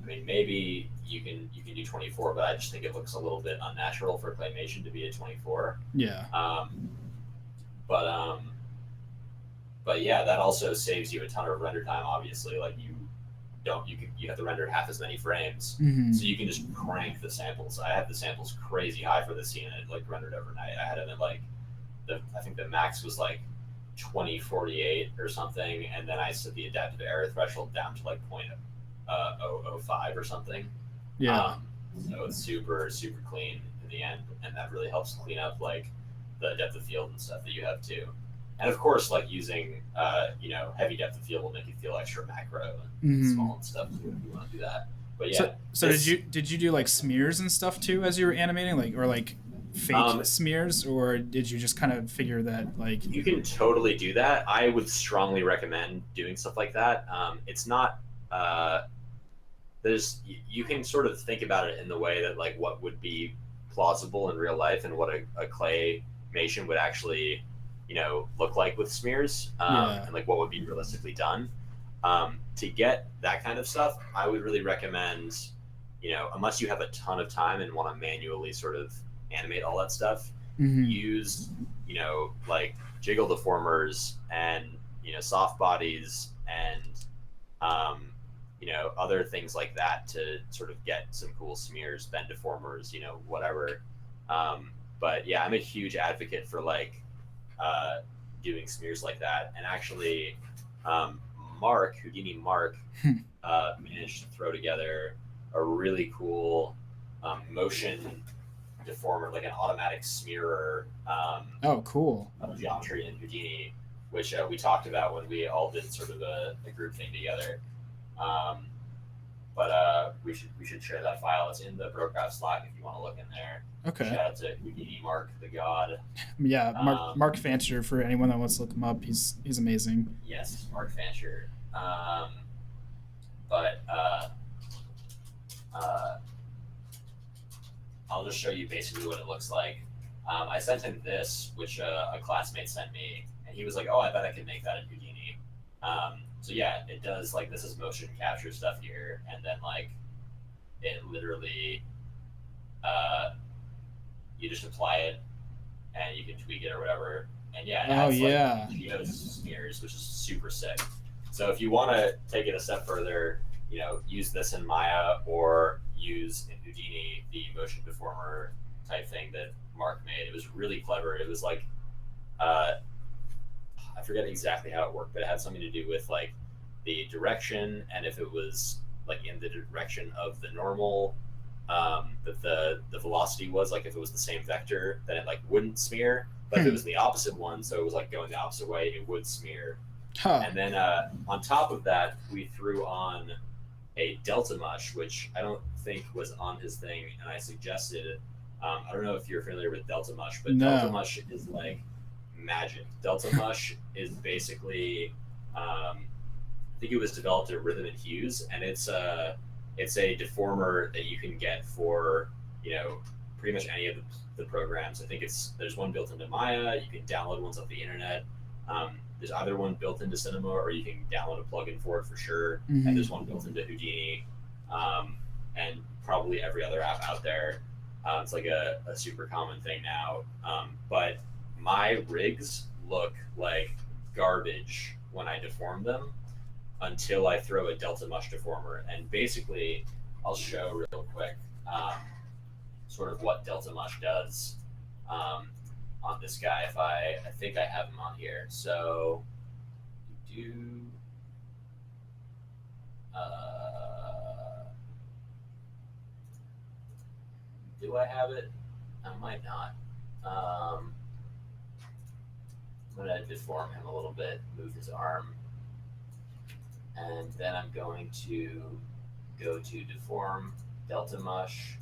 Maybe you can do 24, but I just think it looks a little bit unnatural for claymation to be a 24. Yeah. But yeah, that also saves you a ton of render time. Obviously, like you have to render half as many frames, so you can just crank the samples. I had the samples crazy high for this scene, and it like rendered overnight. I had them at like I think the max was like 2048 or something, and then I set the adaptive error threshold down to like 0.005 or something. Yeah. So it's super clean in the end, and that really helps clean up like the depth of field and stuff that you have too. And of course, like using heavy depth of field will make you feel extra macro and small and stuff too, if you want to do that. But yeah. So did you do like smears and stuff too as you were animating, like fake smears, or did you just kind of figure that like you can totally do that? I would strongly recommend doing stuff like that. It's not you can sort of think about it in the way that like what would be plausible in real life and what a claymation would actually look like with smears, and like what would be realistically done. To get that kind of stuff, I would really recommend, unless you have a ton of time and want to manually sort of animate all that stuff, use like jiggle deformers and soft bodies and other things like that to sort of get some cool smears, bend deformers, whatever. But yeah, I'm a huge advocate for like doing smears like that. And actually, Houdini Mark managed to throw together a really cool motion deformer, like an automatic smearer. Oh, cool. Geometry in Houdini, which we talked about when we all did sort of a group thing together. But we should share that file. It's in the Brocraft Slack if you want to look in there. Okay. Shout out to Houdini Mark, the god. Yeah, Mark Fancher, for anyone that wants to look him up, he's amazing. Yes, Mark Fancher. I'll just show you basically what it looks like. I sent him this, which a classmate sent me, and he was like, "Oh, I bet I could make that in Houdini." So yeah, it does, like, this is motion capture stuff here, and then like it literally you just apply it and you can tweak it or whatever, and yeah, it adds, like geos smears, which is super sick. So if you want to take it a step further, use this in Maya or use in Houdini the motion deformer type thing that Mark made. It was really clever. It was like I forget exactly how it worked, but it had something to do with like the direction, and if it was like in the direction of the normal that the velocity was, like if it was the same vector, then it like wouldn't smear. But if it was the opposite one, so it was like going the opposite way, it would smear. And then on top of that, we threw on a delta mush, which I don't think was on his thing, and I suggested I don't know if you're familiar with Delta Mush, but No. Delta Mush is like magic. Delta Mush is basically, I think it was developed at Rhythm and Hues, and it's a deformer that you can get for, you know, pretty much any of the programs. I think there's one built into Maya. You can download ones off the internet. There's either one built into Cinema, or you can download a plugin for it for sure. Mhm. And there's one built into Houdini, and probably every other app out there. It's like a super common thing now. But my rigs look like garbage when I deform them until I throw a Delta Mush deformer. And basically, I'll show real quick sort of what Delta Mush does on this guy. If I think I have him on here. So do I have it? I might not. I'm gonna deform him a little bit, move his arm, and then I'm going to go to deform Delta Mush.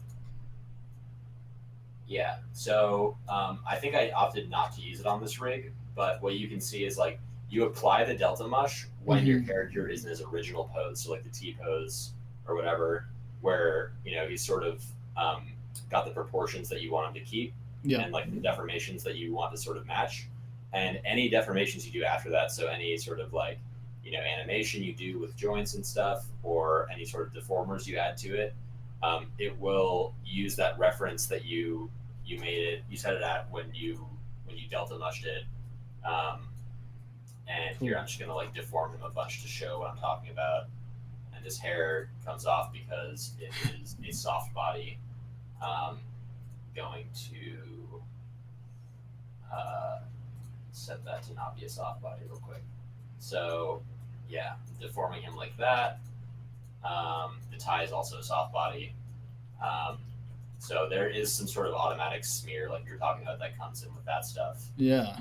Yeah, so I think I opted not to use it on this rig, but what you can see is like you apply the Delta Mush when your character is in his original pose, so like the T pose or whatever, where, you know, he's sort of got the proportions that you want him to keep, and like the deformations that you want to sort of match, and any deformations you do after that, so any sort of like, you know, animation you do with joints and stuff, or any sort of deformers you add to it, it will use that reference that you set it at when you Delta Mushed it. And here I'm just gonna like deform him a bunch to show what I'm talking about. And his hair comes off because it is a soft body. Going to set that to not be a soft body real quick. So yeah, deforming him like that. The tie is also a soft body. So there is some sort of automatic smear, like you're talking about, that comes in with that stuff. Yeah.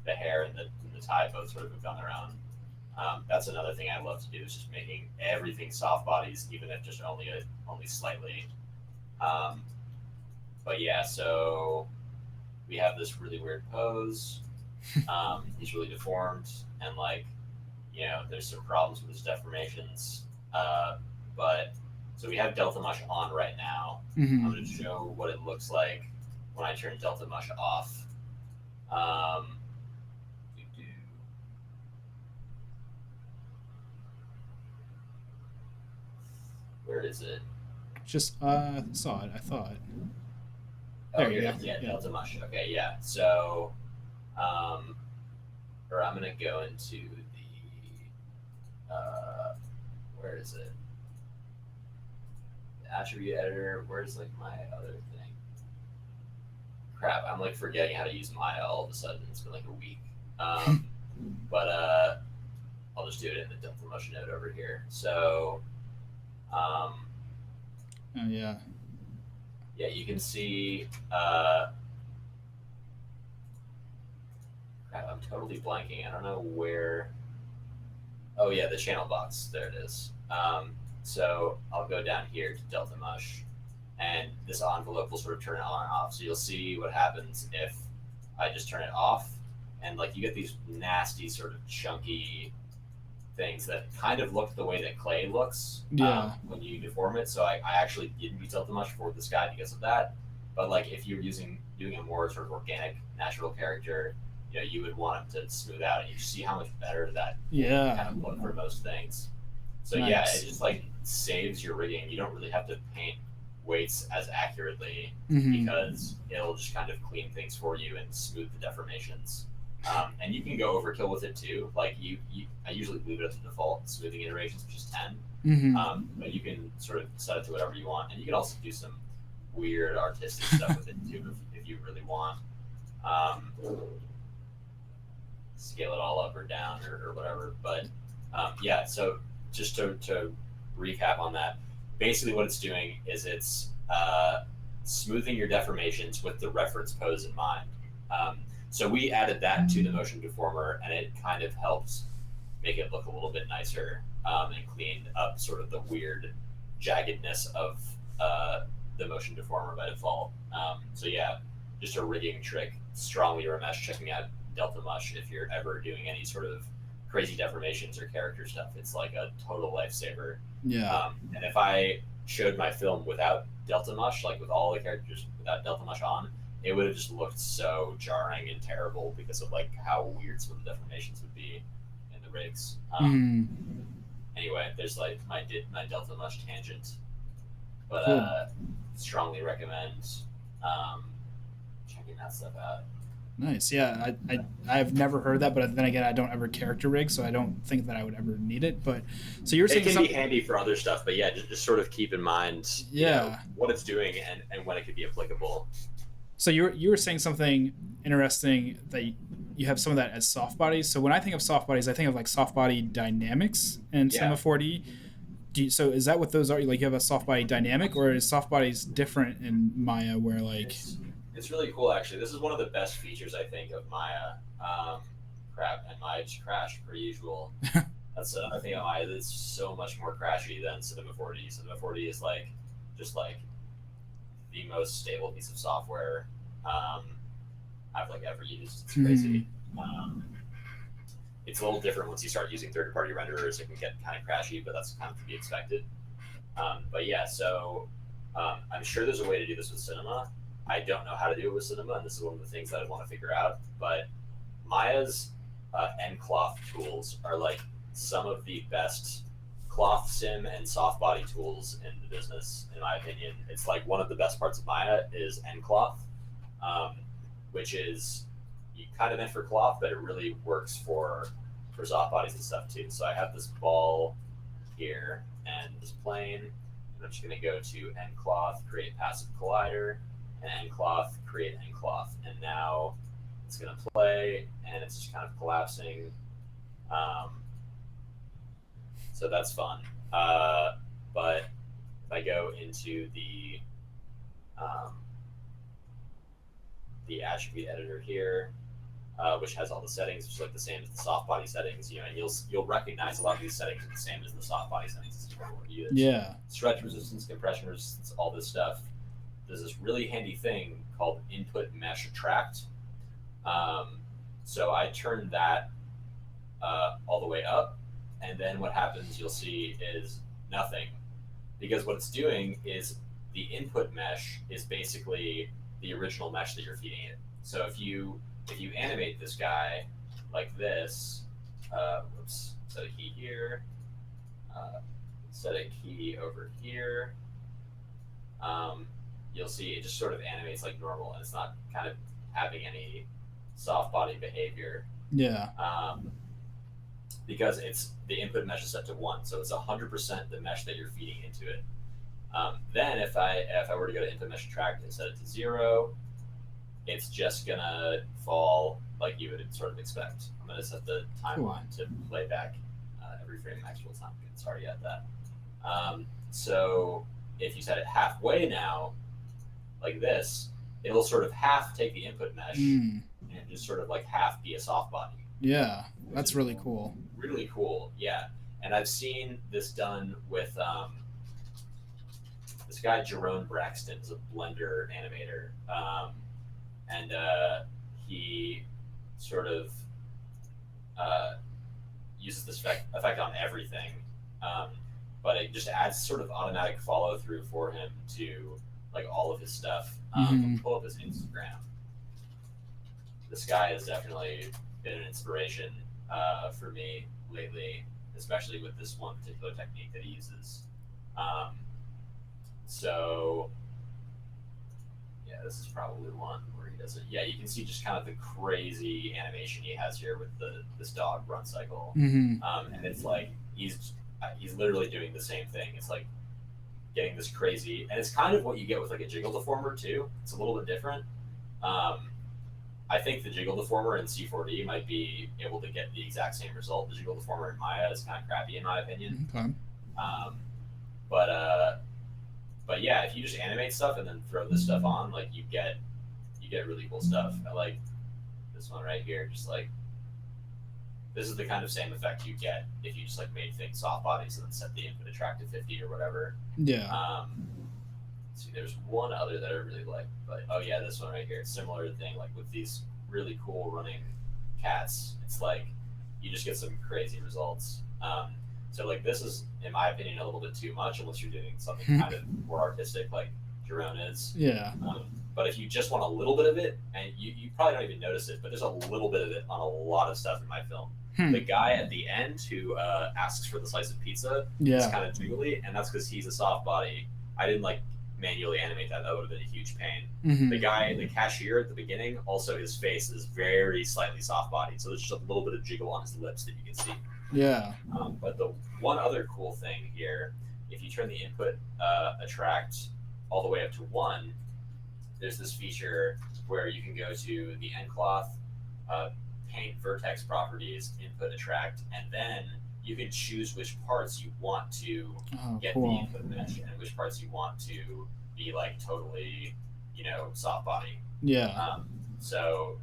The hair and the tie both sort of have done their own. That's another thing I love to do, is just making everything soft bodies, even if just only slightly. But yeah, so we have this really weird pose. He's really deformed, and like, you know, there's some problems with his deformations. But so we have Delta Mush on right now. I'm going to show what it looks like when I turn Delta Mush off. Where is it? Just saw it. I thought. Oh, There you here go. it is. Yeah, Delta Mush. Okay, yeah. So, or I'm gonna go into the where is it? The attribute editor. Where's like my other thing? Crap, I'm like forgetting how to use Maya all of a sudden. It's been like a week. But I'll just do it in the Delta Mush node over here. So, Oh yeah. yeah, you can see. Crap, I'm totally blanking. I don't know where. Oh yeah, the channel box. There it is. So I'll go down here to Delta Mush, and this envelope will sort of turn it on and off. So you'll see what happens if I just turn it off, and like you get these nasty sort of chunky things that kind of look the way that clay looks when you deform it. So I actually didn't use Delta Mush for this guy because of that. But like if you're doing a more sort of organic, natural character, you know, you would want him to smooth out, and you see how much better that kind of look for most things. So yeah, it just like saves your rigging. You don't really have to paint weights as accurately because it'll just kind of clean things for you and smooth the deformations. And you can go overkill with it too. Like I usually leave it at the default smoothing iterations, which is 10. But you can sort of set it to whatever you want, and you can also do some weird artistic stuff with it too if you really want. Scale it all up or down or whatever. But yeah, so just to recap on that, basically what it's doing is it's smoothing your deformations with the reference pose in mind. So we added that to the motion deformer, and it kind of helps make it look a little bit nicer and clean up sort of the weird jaggedness of the motion deformer by default. So yeah, just a rigging trick. Strongly remesh checking out Delta Mush if you're ever doing any sort of crazy deformations or character stuff. It's like a total lifesaver. Yeah. And if I showed my film without Delta Mush, like with all the characters without Delta Mush on, it would have just looked so jarring and terrible because of like how weird some of the deformations would be in the rigs. Anyway, there's like my Delta Mush tangent, but Cool. Strongly recommend checking that stuff out. Nice. Yeah, I've never heard that, but then again, I don't ever character rig, so I don't think that I would ever need it. But so you're saying it can be handy for other stuff, but yeah, just sort of keep in mind, you know, what it's doing and when it could be applicable. So you were saying something interesting that you have some of that as soft bodies. So when I think of soft bodies, I think of like soft body dynamics and Cinema4D. So is that what those are? Like you have a soft body dynamic, or is soft bodies different in Maya where like... It's really cool, actually. This is one of the best features, I think, of Maya. Crap, and Maya just crashed, per usual. That's another thing about Maya that's so much more crashy than Cinema4D. Cinema4D is like, just like the most stable piece of software I've like ever used. It's crazy. It's a little different once you start using third-party renderers. It can get kind of crashy, but that's kind of to be expected. But yeah, so I'm sure there's a way to do this with Cinema. I don't know how to do it with Cinema, and this is one of the things that I want to figure out. But Maya's end cloth tools are like some of the best cloth sim and soft body tools in the business, in my opinion. It's like one of the best parts of Maya is end cloth, which is kind of meant for cloth, but it really works for soft bodies and stuff too. So I have this ball here and this plane, and I'm just going to go to end cloth, create passive collider, and end cloth, create end cloth, and now it's going to play, and it's just kind of collapsing. So that's fun. But if I go into the attribute editor here, which has all the settings, which is like the same as the soft body settings, you know, and you'll recognize a lot of these settings are the same as the soft body settings. Yeah. Stretch resistance, compression resistance, all this stuff. There's this really handy thing called input mesh attract. So I turn that all the way up, and then what happens you'll see is nothing, because what it's doing is the input mesh is basically the original mesh that you're feeding it. So if you animate this guy like this, whoops, set a key here, set a key over here, you'll see it just sort of animates like normal, and it's not kind of having any soft body behavior. Yeah. Because it's the input mesh is set to 1, so it's 100% the mesh that you're feeding into it. Then if I were to go to input mesh attract and set it to 0, it's just gonna fall like you would sort of expect. I'm gonna set the timeline to play back every frame in actual time. It's already at that. So if you set it halfway now, like this, it'll sort of half take the input mesh and just sort of like half be a soft body. Yeah, that's really cool. Really cool, yeah. And I've seen this done with this guy Jerome Braxton is a Blender animator, and he sort of uses this effect on everything, but it just adds sort of automatic follow through for him to like all of his stuff. Pull up his Instagram. This guy has definitely been an inspiration for me lately, especially with this one particular technique that he uses. So yeah, this is probably the one where he does it. Yeah, you can see just kind of the crazy animation he has here with this dog run cycle. And it's like he's literally doing the same thing. It's like getting this crazy, and it's kind of what you get with like a jiggle deformer too. It's a little bit different. I think the jiggle deformer in C4D might be able to get the exact same result. The jiggle deformer in Maya is kind of crappy in my opinion. Okay. But yeah, if you just animate stuff and then throw this stuff on, like you get really cool stuff. I like this one right here. Just like this is the kind of same effect you get if you just like made things soft bodies and then set the input attract to 50 or whatever. Yeah. let's see, there's one other that I really like, but oh yeah, this one right here. It's similar thing, like with these really cool running cats. It's like you just get some crazy results. So like this is, in my opinion, a little bit too much unless you're doing something kind of more artistic, like Jerome is. Yeah. But if you just want a little bit of it, and you probably don't even notice it, but there's a little bit of it on a lot of stuff in my film. The guy at the end who asks for the slice of pizza is kind of jiggly, and that's because he's a soft body. I didn't like manually animate that. That would have been a huge pain. The guy, the cashier at the beginning, also his face is very slightly soft bodied, so there's just a little bit of jiggle on his lips that you can see. Yeah. But the one other cool thing here, if you turn the input attract all the way up to 1, there's this feature where you can go to the end cloth, paint vertex properties, input attract, and then you can choose which parts you want to get the input mesh and which parts you want to be like totally, soft body. Yeah. So,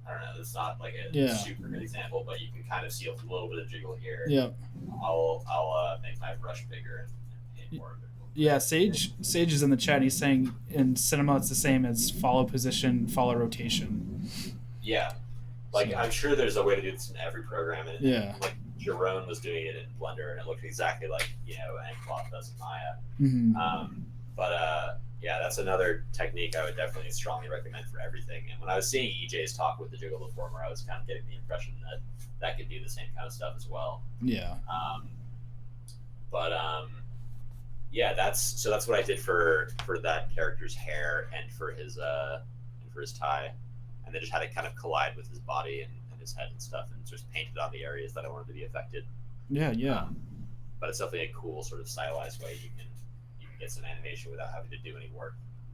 I don't know, it's not like a super good example, but you can kind of see a little bit of jiggle here. Yeah. I'll make my brush bigger and paint more of it. Yeah, Sage is in the chat. He's saying in cinema it's the same as follow position, follow rotation. Yeah. Like, I'm sure there's a way to do this in every program. And like, Jerome was doing it in Blender, and it looked exactly like, Endcloth does in Maya. Yeah, that's another technique I would definitely strongly recommend for everything. And when I was seeing EJ's talk with the jiggle deformer, I was kind of getting the impression that could do the same kind of stuff as well. Yeah. Yeah, that's what I did for that character's hair and for his tie, and then just had it kind of collide with his body and his head and stuff, and just painted on the areas that I wanted to be affected. Yeah. But it's definitely a cool sort of stylized way you can get some animation without having to do any work.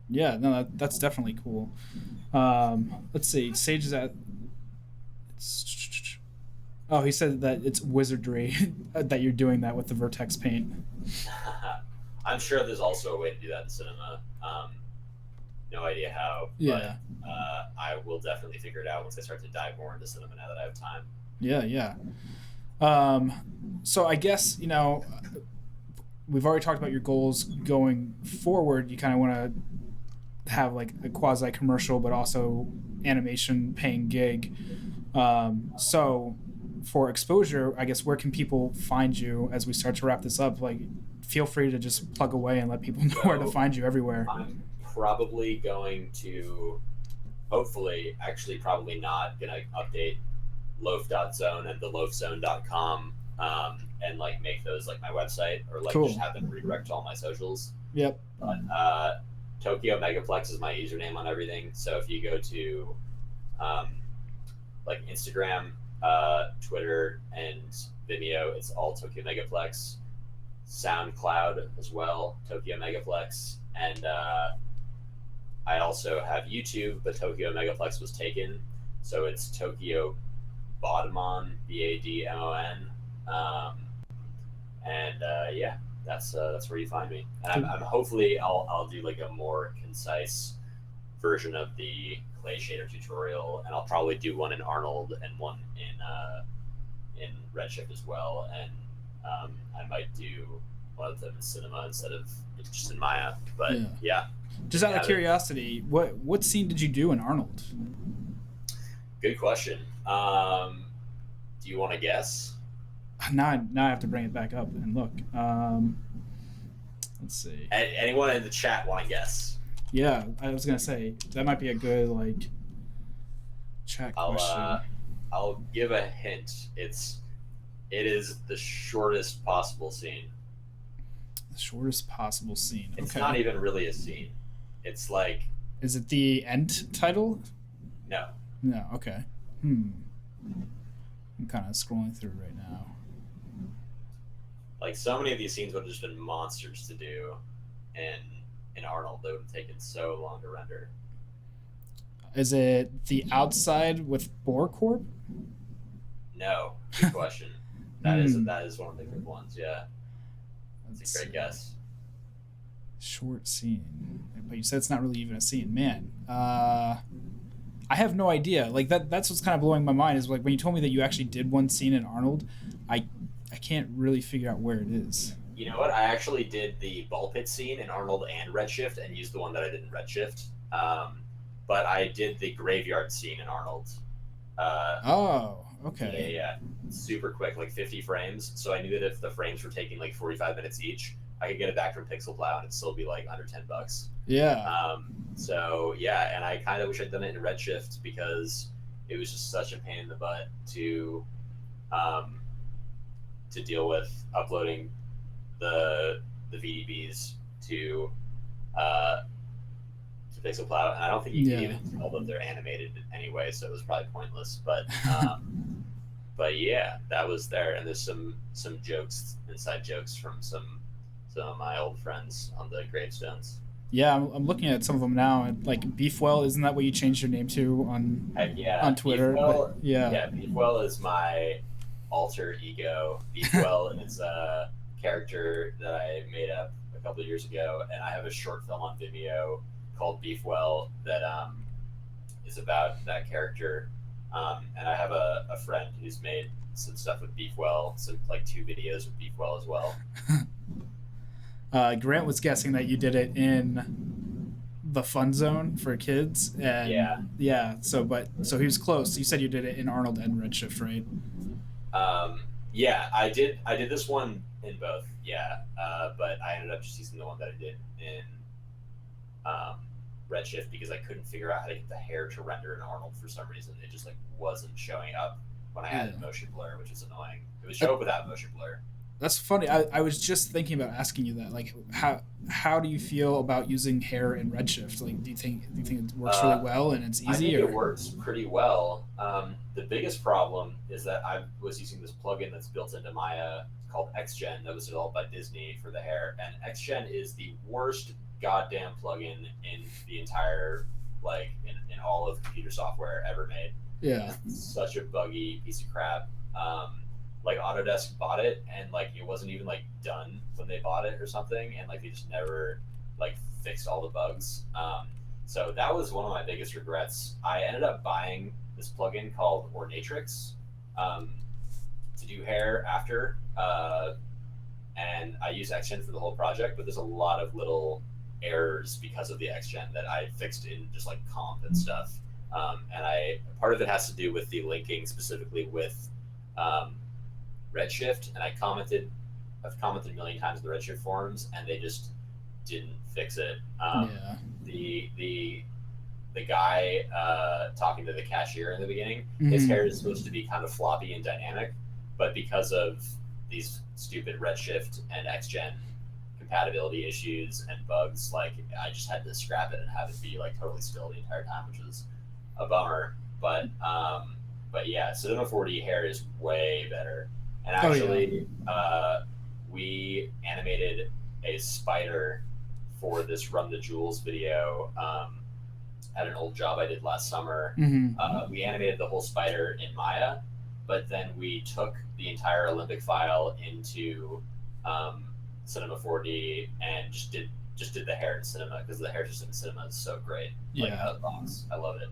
Yeah, no, that's definitely cool. Let's see, Sage is at. Oh, he said that it's wizardry that you're doing that with the vertex paint. I'm sure there's also a way to do that in cinema. No idea how. Yeah. But I will definitely figure it out once I start to dive more into cinema now that I have time. Yeah. So I guess, we've already talked about your goals going forward. You kind of want to have like a quasi commercial, but also animation paying gig. So for exposure, I guess, where can people find you as we start to wrap this up? Like, feel free to just plug away and let people know where to find you everywhere. I'm probably going to, probably not going to update Loaf.zone and the loafzone.com and like make those like my website, or like just have them redirect to all my socials. Yep. But Tokyomegaplex is my username on everything. So if you go to like Instagram, Twitter, and Vimeo, it's all Tokyomegaplex. SoundCloud as well, Tokyomegaplex, and I also have YouTube, but Tokyomegaplex was taken, so it's Tokyo Badmon, Badmon, yeah, that's where you find me. And I'm hopefully I'll do like a more concise version of the clay shader tutorial, and I'll probably do one in Arnold and one in Redshift as well, and I might do one of them in cinema instead of just in Maya. But yeah. Just out of curiosity, what scene did you do in Arnold? Good question. Do you want to guess? Now I have to bring it back up and look. Let's see. Anyone in the chat want to guess? Yeah, I was gonna say that might be a good like chat question. I'll give a hint. It is the shortest possible scene. The shortest possible scene. It's not even really a scene. It's like. Is it the end title? No. No. Okay. I'm kind of scrolling through right now. Like, so many of these scenes would have just been monsters to do, and in Arnold they would have taken so long to render. Is it the outside with Boar Corp? No. Good question. That is one of the good ones. Yeah. That's a great guess. Short scene, but you said it's not really even a scene, man. I have no idea. Like that's what's kind of blowing my mind is like when you told me that you actually did one scene in Arnold, I can't really figure out where it is. You know what? I actually did the ball pit scene in Arnold and Redshift, and used the one that I did in Redshift. But I did the graveyard scene in Arnold. Oh, okay. Yeah. Super quick, like 50 frames. So I knew that if the frames were taking like 45 minutes each, I could get it back from Pixelplow and it'd still be like under $10. Yeah. So yeah, and I kind of wish I'd done it in Redshift because it was just such a pain in the butt to deal with uploading the VDBs to Pixelplow, and I don't think you can even tell that they're animated anyway, so it was probably pointless. But but yeah, that was there, and there's some jokes, inside jokes from some of my old friends on the gravestones. Yeah, I'm looking at some of them now, and like Beefwell, isn't that what you changed your name to on Twitter? Beefwell, yeah, Beefwell is my alter ego. Beefwell is a character that I made up a couple of years ago, and I have a short film on Vimeo called Beefwell that is about that character. And I have a friend who's made some stuff with Beefwell, some like 2 videos with Beefwell as well. Grant was guessing that you did it in the Fun Zone for kids, and yeah. So he was close. You said you did it in Arnold and Redshift, right? Yeah, I did this one in both. Yeah, but I ended up just using the one that I did in Redshift because I couldn't figure out how to get the hair to render in Arnold for some reason. It just like wasn't showing up when I added motion blur, which is annoying. It would show up without motion blur. That's funny. I was just thinking about asking you that. Like, how do you feel about using hair in Redshift? Like, do you think it works really well and it's easy? I think it works pretty well. The biggest problem is that I was using this plugin that's built into Maya called XGen that was developed by Disney for the hair, and XGen is the worst goddamn plugin in the entire in all of computer software ever made. Yeah, it's such a buggy piece of crap. Like Autodesk bought it and like it wasn't even like done when they bought it or something, and like they just never like fixed all the bugs. So that was one of my biggest regrets. I ended up buying this plugin called Ornatrix to do hair after, and I used XGen for the whole project, but there's a lot of little errors because of the XGen that I fixed in just like comp and stuff. And part of it has to do with the linking specifically with Redshift, and I've commented a million times in the Redshift forums, and they just didn't fix it. The guy talking to the cashier in the beginning, his hair is supposed to be kind of floppy and dynamic, but because of these stupid Redshift and XGen compatibility issues and bugs, like I just had to scrap it and have it be like totally still the entire time, which was a bummer. But yeah, Cinema4D hair is way better. And actually, we animated a spider for this Run the Jewels video at an old job I did last summer. We animated the whole spider in Maya, but then we took the entire Olympic file into Cinema4D and just did the hair in Cinema, because the hair system in Cinema is so great. Like out of the box, I love it.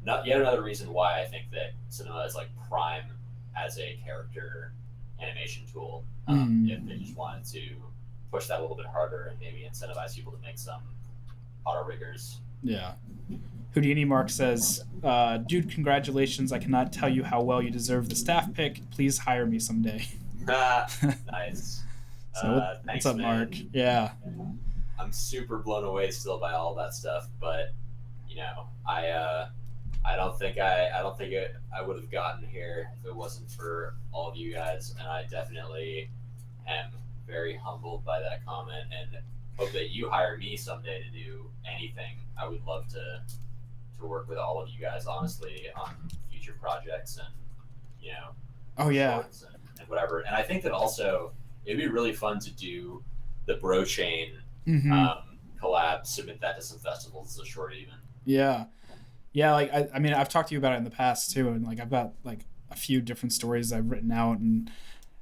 Not yet another reason why I think that Cinema is like prime as a character animation tool. If they just wanted to push that a little bit harder and maybe incentivize people to make some auto riggers. Yeah. Houdini Mark says, dude, congratulations. I cannot tell you how well you deserve the staff pick. Please hire me someday. Nice. So thanks, what's up, man. Mark? Yeah. I'm super blown away still by all that stuff, but you know, I don't think I would have gotten here if it wasn't for all of you guys, and I definitely am very humbled by that comment and hope that you hire me someday to do anything. I would love to work with all of you guys, honestly, on future projects and, you know, shorts and whatever. And I think that also it'd be really fun to do the Bro Chain collab, submit that to some festivals as a short even. Yeah. Yeah, like I mean, I've talked to you about it in the past too, and like I've got like a few different stories I've written out, and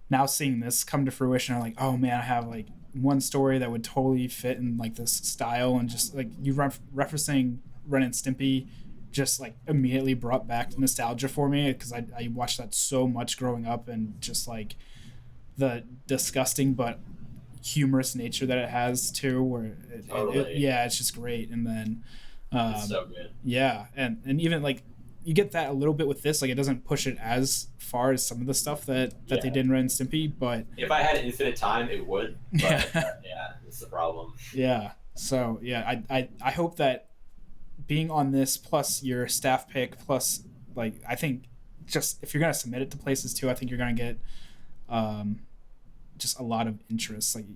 now seeing this come to fruition, I'm like, oh man, I have like one story that would totally fit in like this style, and just like you referencing Ren and Stimpy just like immediately brought back nostalgia for me, because I watched that so much growing up, and just like the disgusting but humorous nature that it has too, where it's just great. And then it's so good. Yeah, and even like you get that a little bit with this. Like it doesn't push it as far as some of the stuff that they did in Ren and Stimpy, but if I had infinite time, it would. But it's the problem. Yeah. So I hope that being on this plus your staff pick plus like I think just if you're gonna submit it to places too, I think you're gonna get just a lot of interest. Like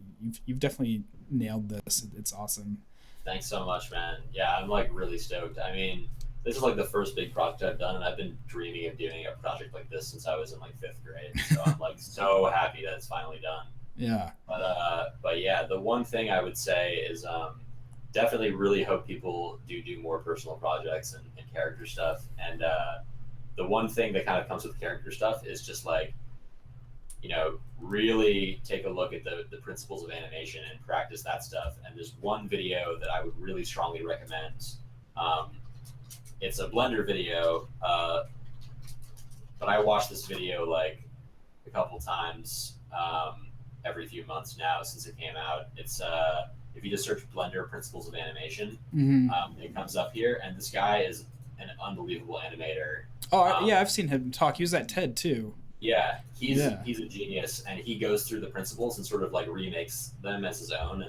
you've definitely nailed this. It's awesome. Thanks so much, man. Yeah, I'm like really stoked. I mean, this is like the first big project I've done, and I've been dreaming of doing a project like this since I was in like 5th grade. So I'm like so happy that it's finally done. Yeah. But yeah, the one thing I would say is definitely really hope people do more personal projects and character stuff. And the one thing that kind of comes with character stuff is just like, you know, really take a look at the principles of animation and practice that stuff. And there's one video that I would really strongly recommend. It's a Blender video, but I watch this video like a couple times every few months now since it came out. It's if you just search Blender principles of animation, it comes up here, and this guy is an unbelievable animator. I've seen him talk. He was at TED too. Yeah, he's a genius, and he goes through the principles and sort of like remakes them as his own,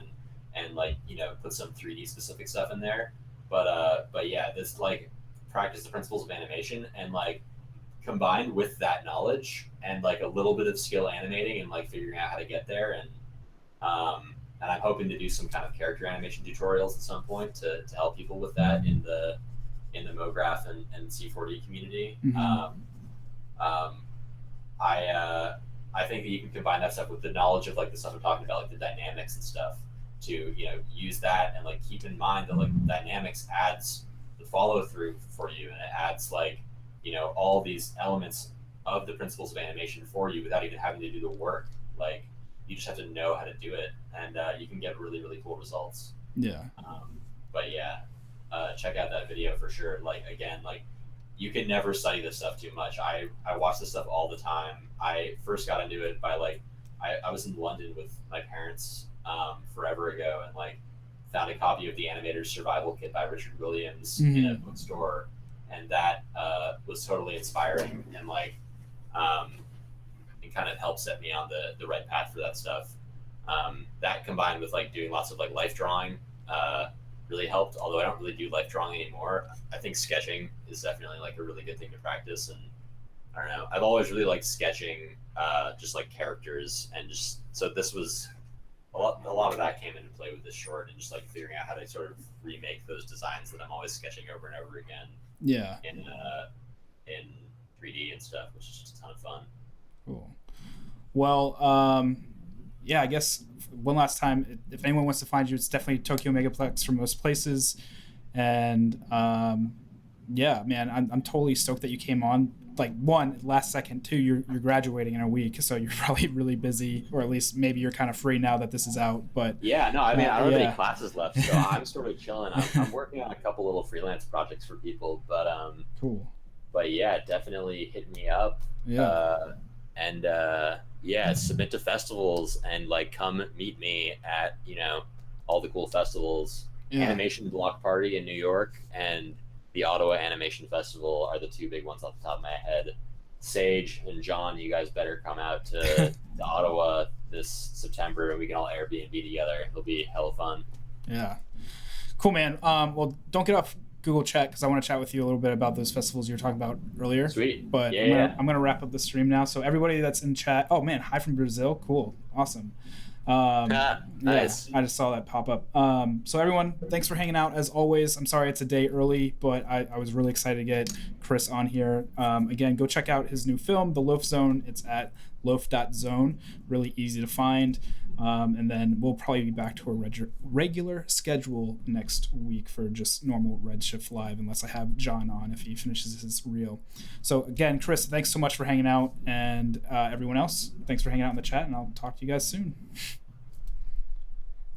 and like, you know, put some 3D specific stuff in there. But yeah, this like practice the principles of animation, and like combined with that knowledge and like a little bit of skill animating and like figuring out how to get there, and I'm hoping to do some kind of character animation tutorials at some point to help people with that in the MoGraph and C4D community. I think that you can combine that stuff with the knowledge of like the stuff I'm talking about, like the dynamics and stuff, to, you know, use that and like keep in mind that like dynamics adds the follow through for you, and it adds like, you know, all these elements of the principles of animation for you without even having to do the work. Like you just have to know how to do it, and you can get really, really cool results. Yeah. But yeah, check out that video for sure. Like again, like you can never study this stuff too much. I watch this stuff all the time. I first got into it by like, I was in London with my parents forever ago, and like found a copy of the Animator's Survival Kit by Richard Williams in a bookstore, and that was totally inspiring, and like it kind of helped set me on the right path for that stuff. That combined with like doing lots of like life drawing really helped, although I don't really do life drawing anymore. I think sketching is definitely like a really good thing to practice, and I don't know, I've always really liked sketching just like characters, and just so this was a lot of that came into play with this short, and just like figuring out how to sort of remake those designs that I'm always sketching over and over again in 3D and stuff, which is just a ton of fun. Cool. Well, yeah, I guess one last time, if anyone wants to find you, it's definitely Tokyomegaplex for most places. And yeah, man, I'm totally stoked that you came on. Like, one, last second, two, you're graduating in a week, so you're probably really busy, or at least maybe you're kind of free now that this is out. But yeah, no, I mean, I don't have any classes left, so I'm sort of chilling. I'm working on a couple little freelance projects for people, but cool. But yeah, definitely hit me up. Yeah, submit to festivals and like come meet me at, you know, all the cool festivals. Animation Block Party in New York and the Ottawa Animation Festival are the two big ones off the top of my head. Sage and John, you guys better come out to Ottawa this September, and we can all Airbnb together. It'll be hella fun. Yeah, cool, man. Well, don't get off Google Chat, because I want to chat with you a little bit about those festivals you were talking about earlier. Sweet. But I'm gonna wrap up the stream now. So everybody that's in chat, oh man, hi from Brazil. Cool, awesome. Nice. Yeah, I just saw that pop up. So everyone, thanks for hanging out as always. I'm sorry it's a day early, but I was really excited to get Chris on here. Again, go check out his new film, The Loaf Zone. It's at loaf.zone. Really easy to find. And then we'll probably be back to a regular schedule next week for just normal Redshift Live, unless I have John on if he finishes his reel. So again, Chris, thanks so much for hanging out, and everyone else, thanks for hanging out in the chat, and I'll talk to you guys soon.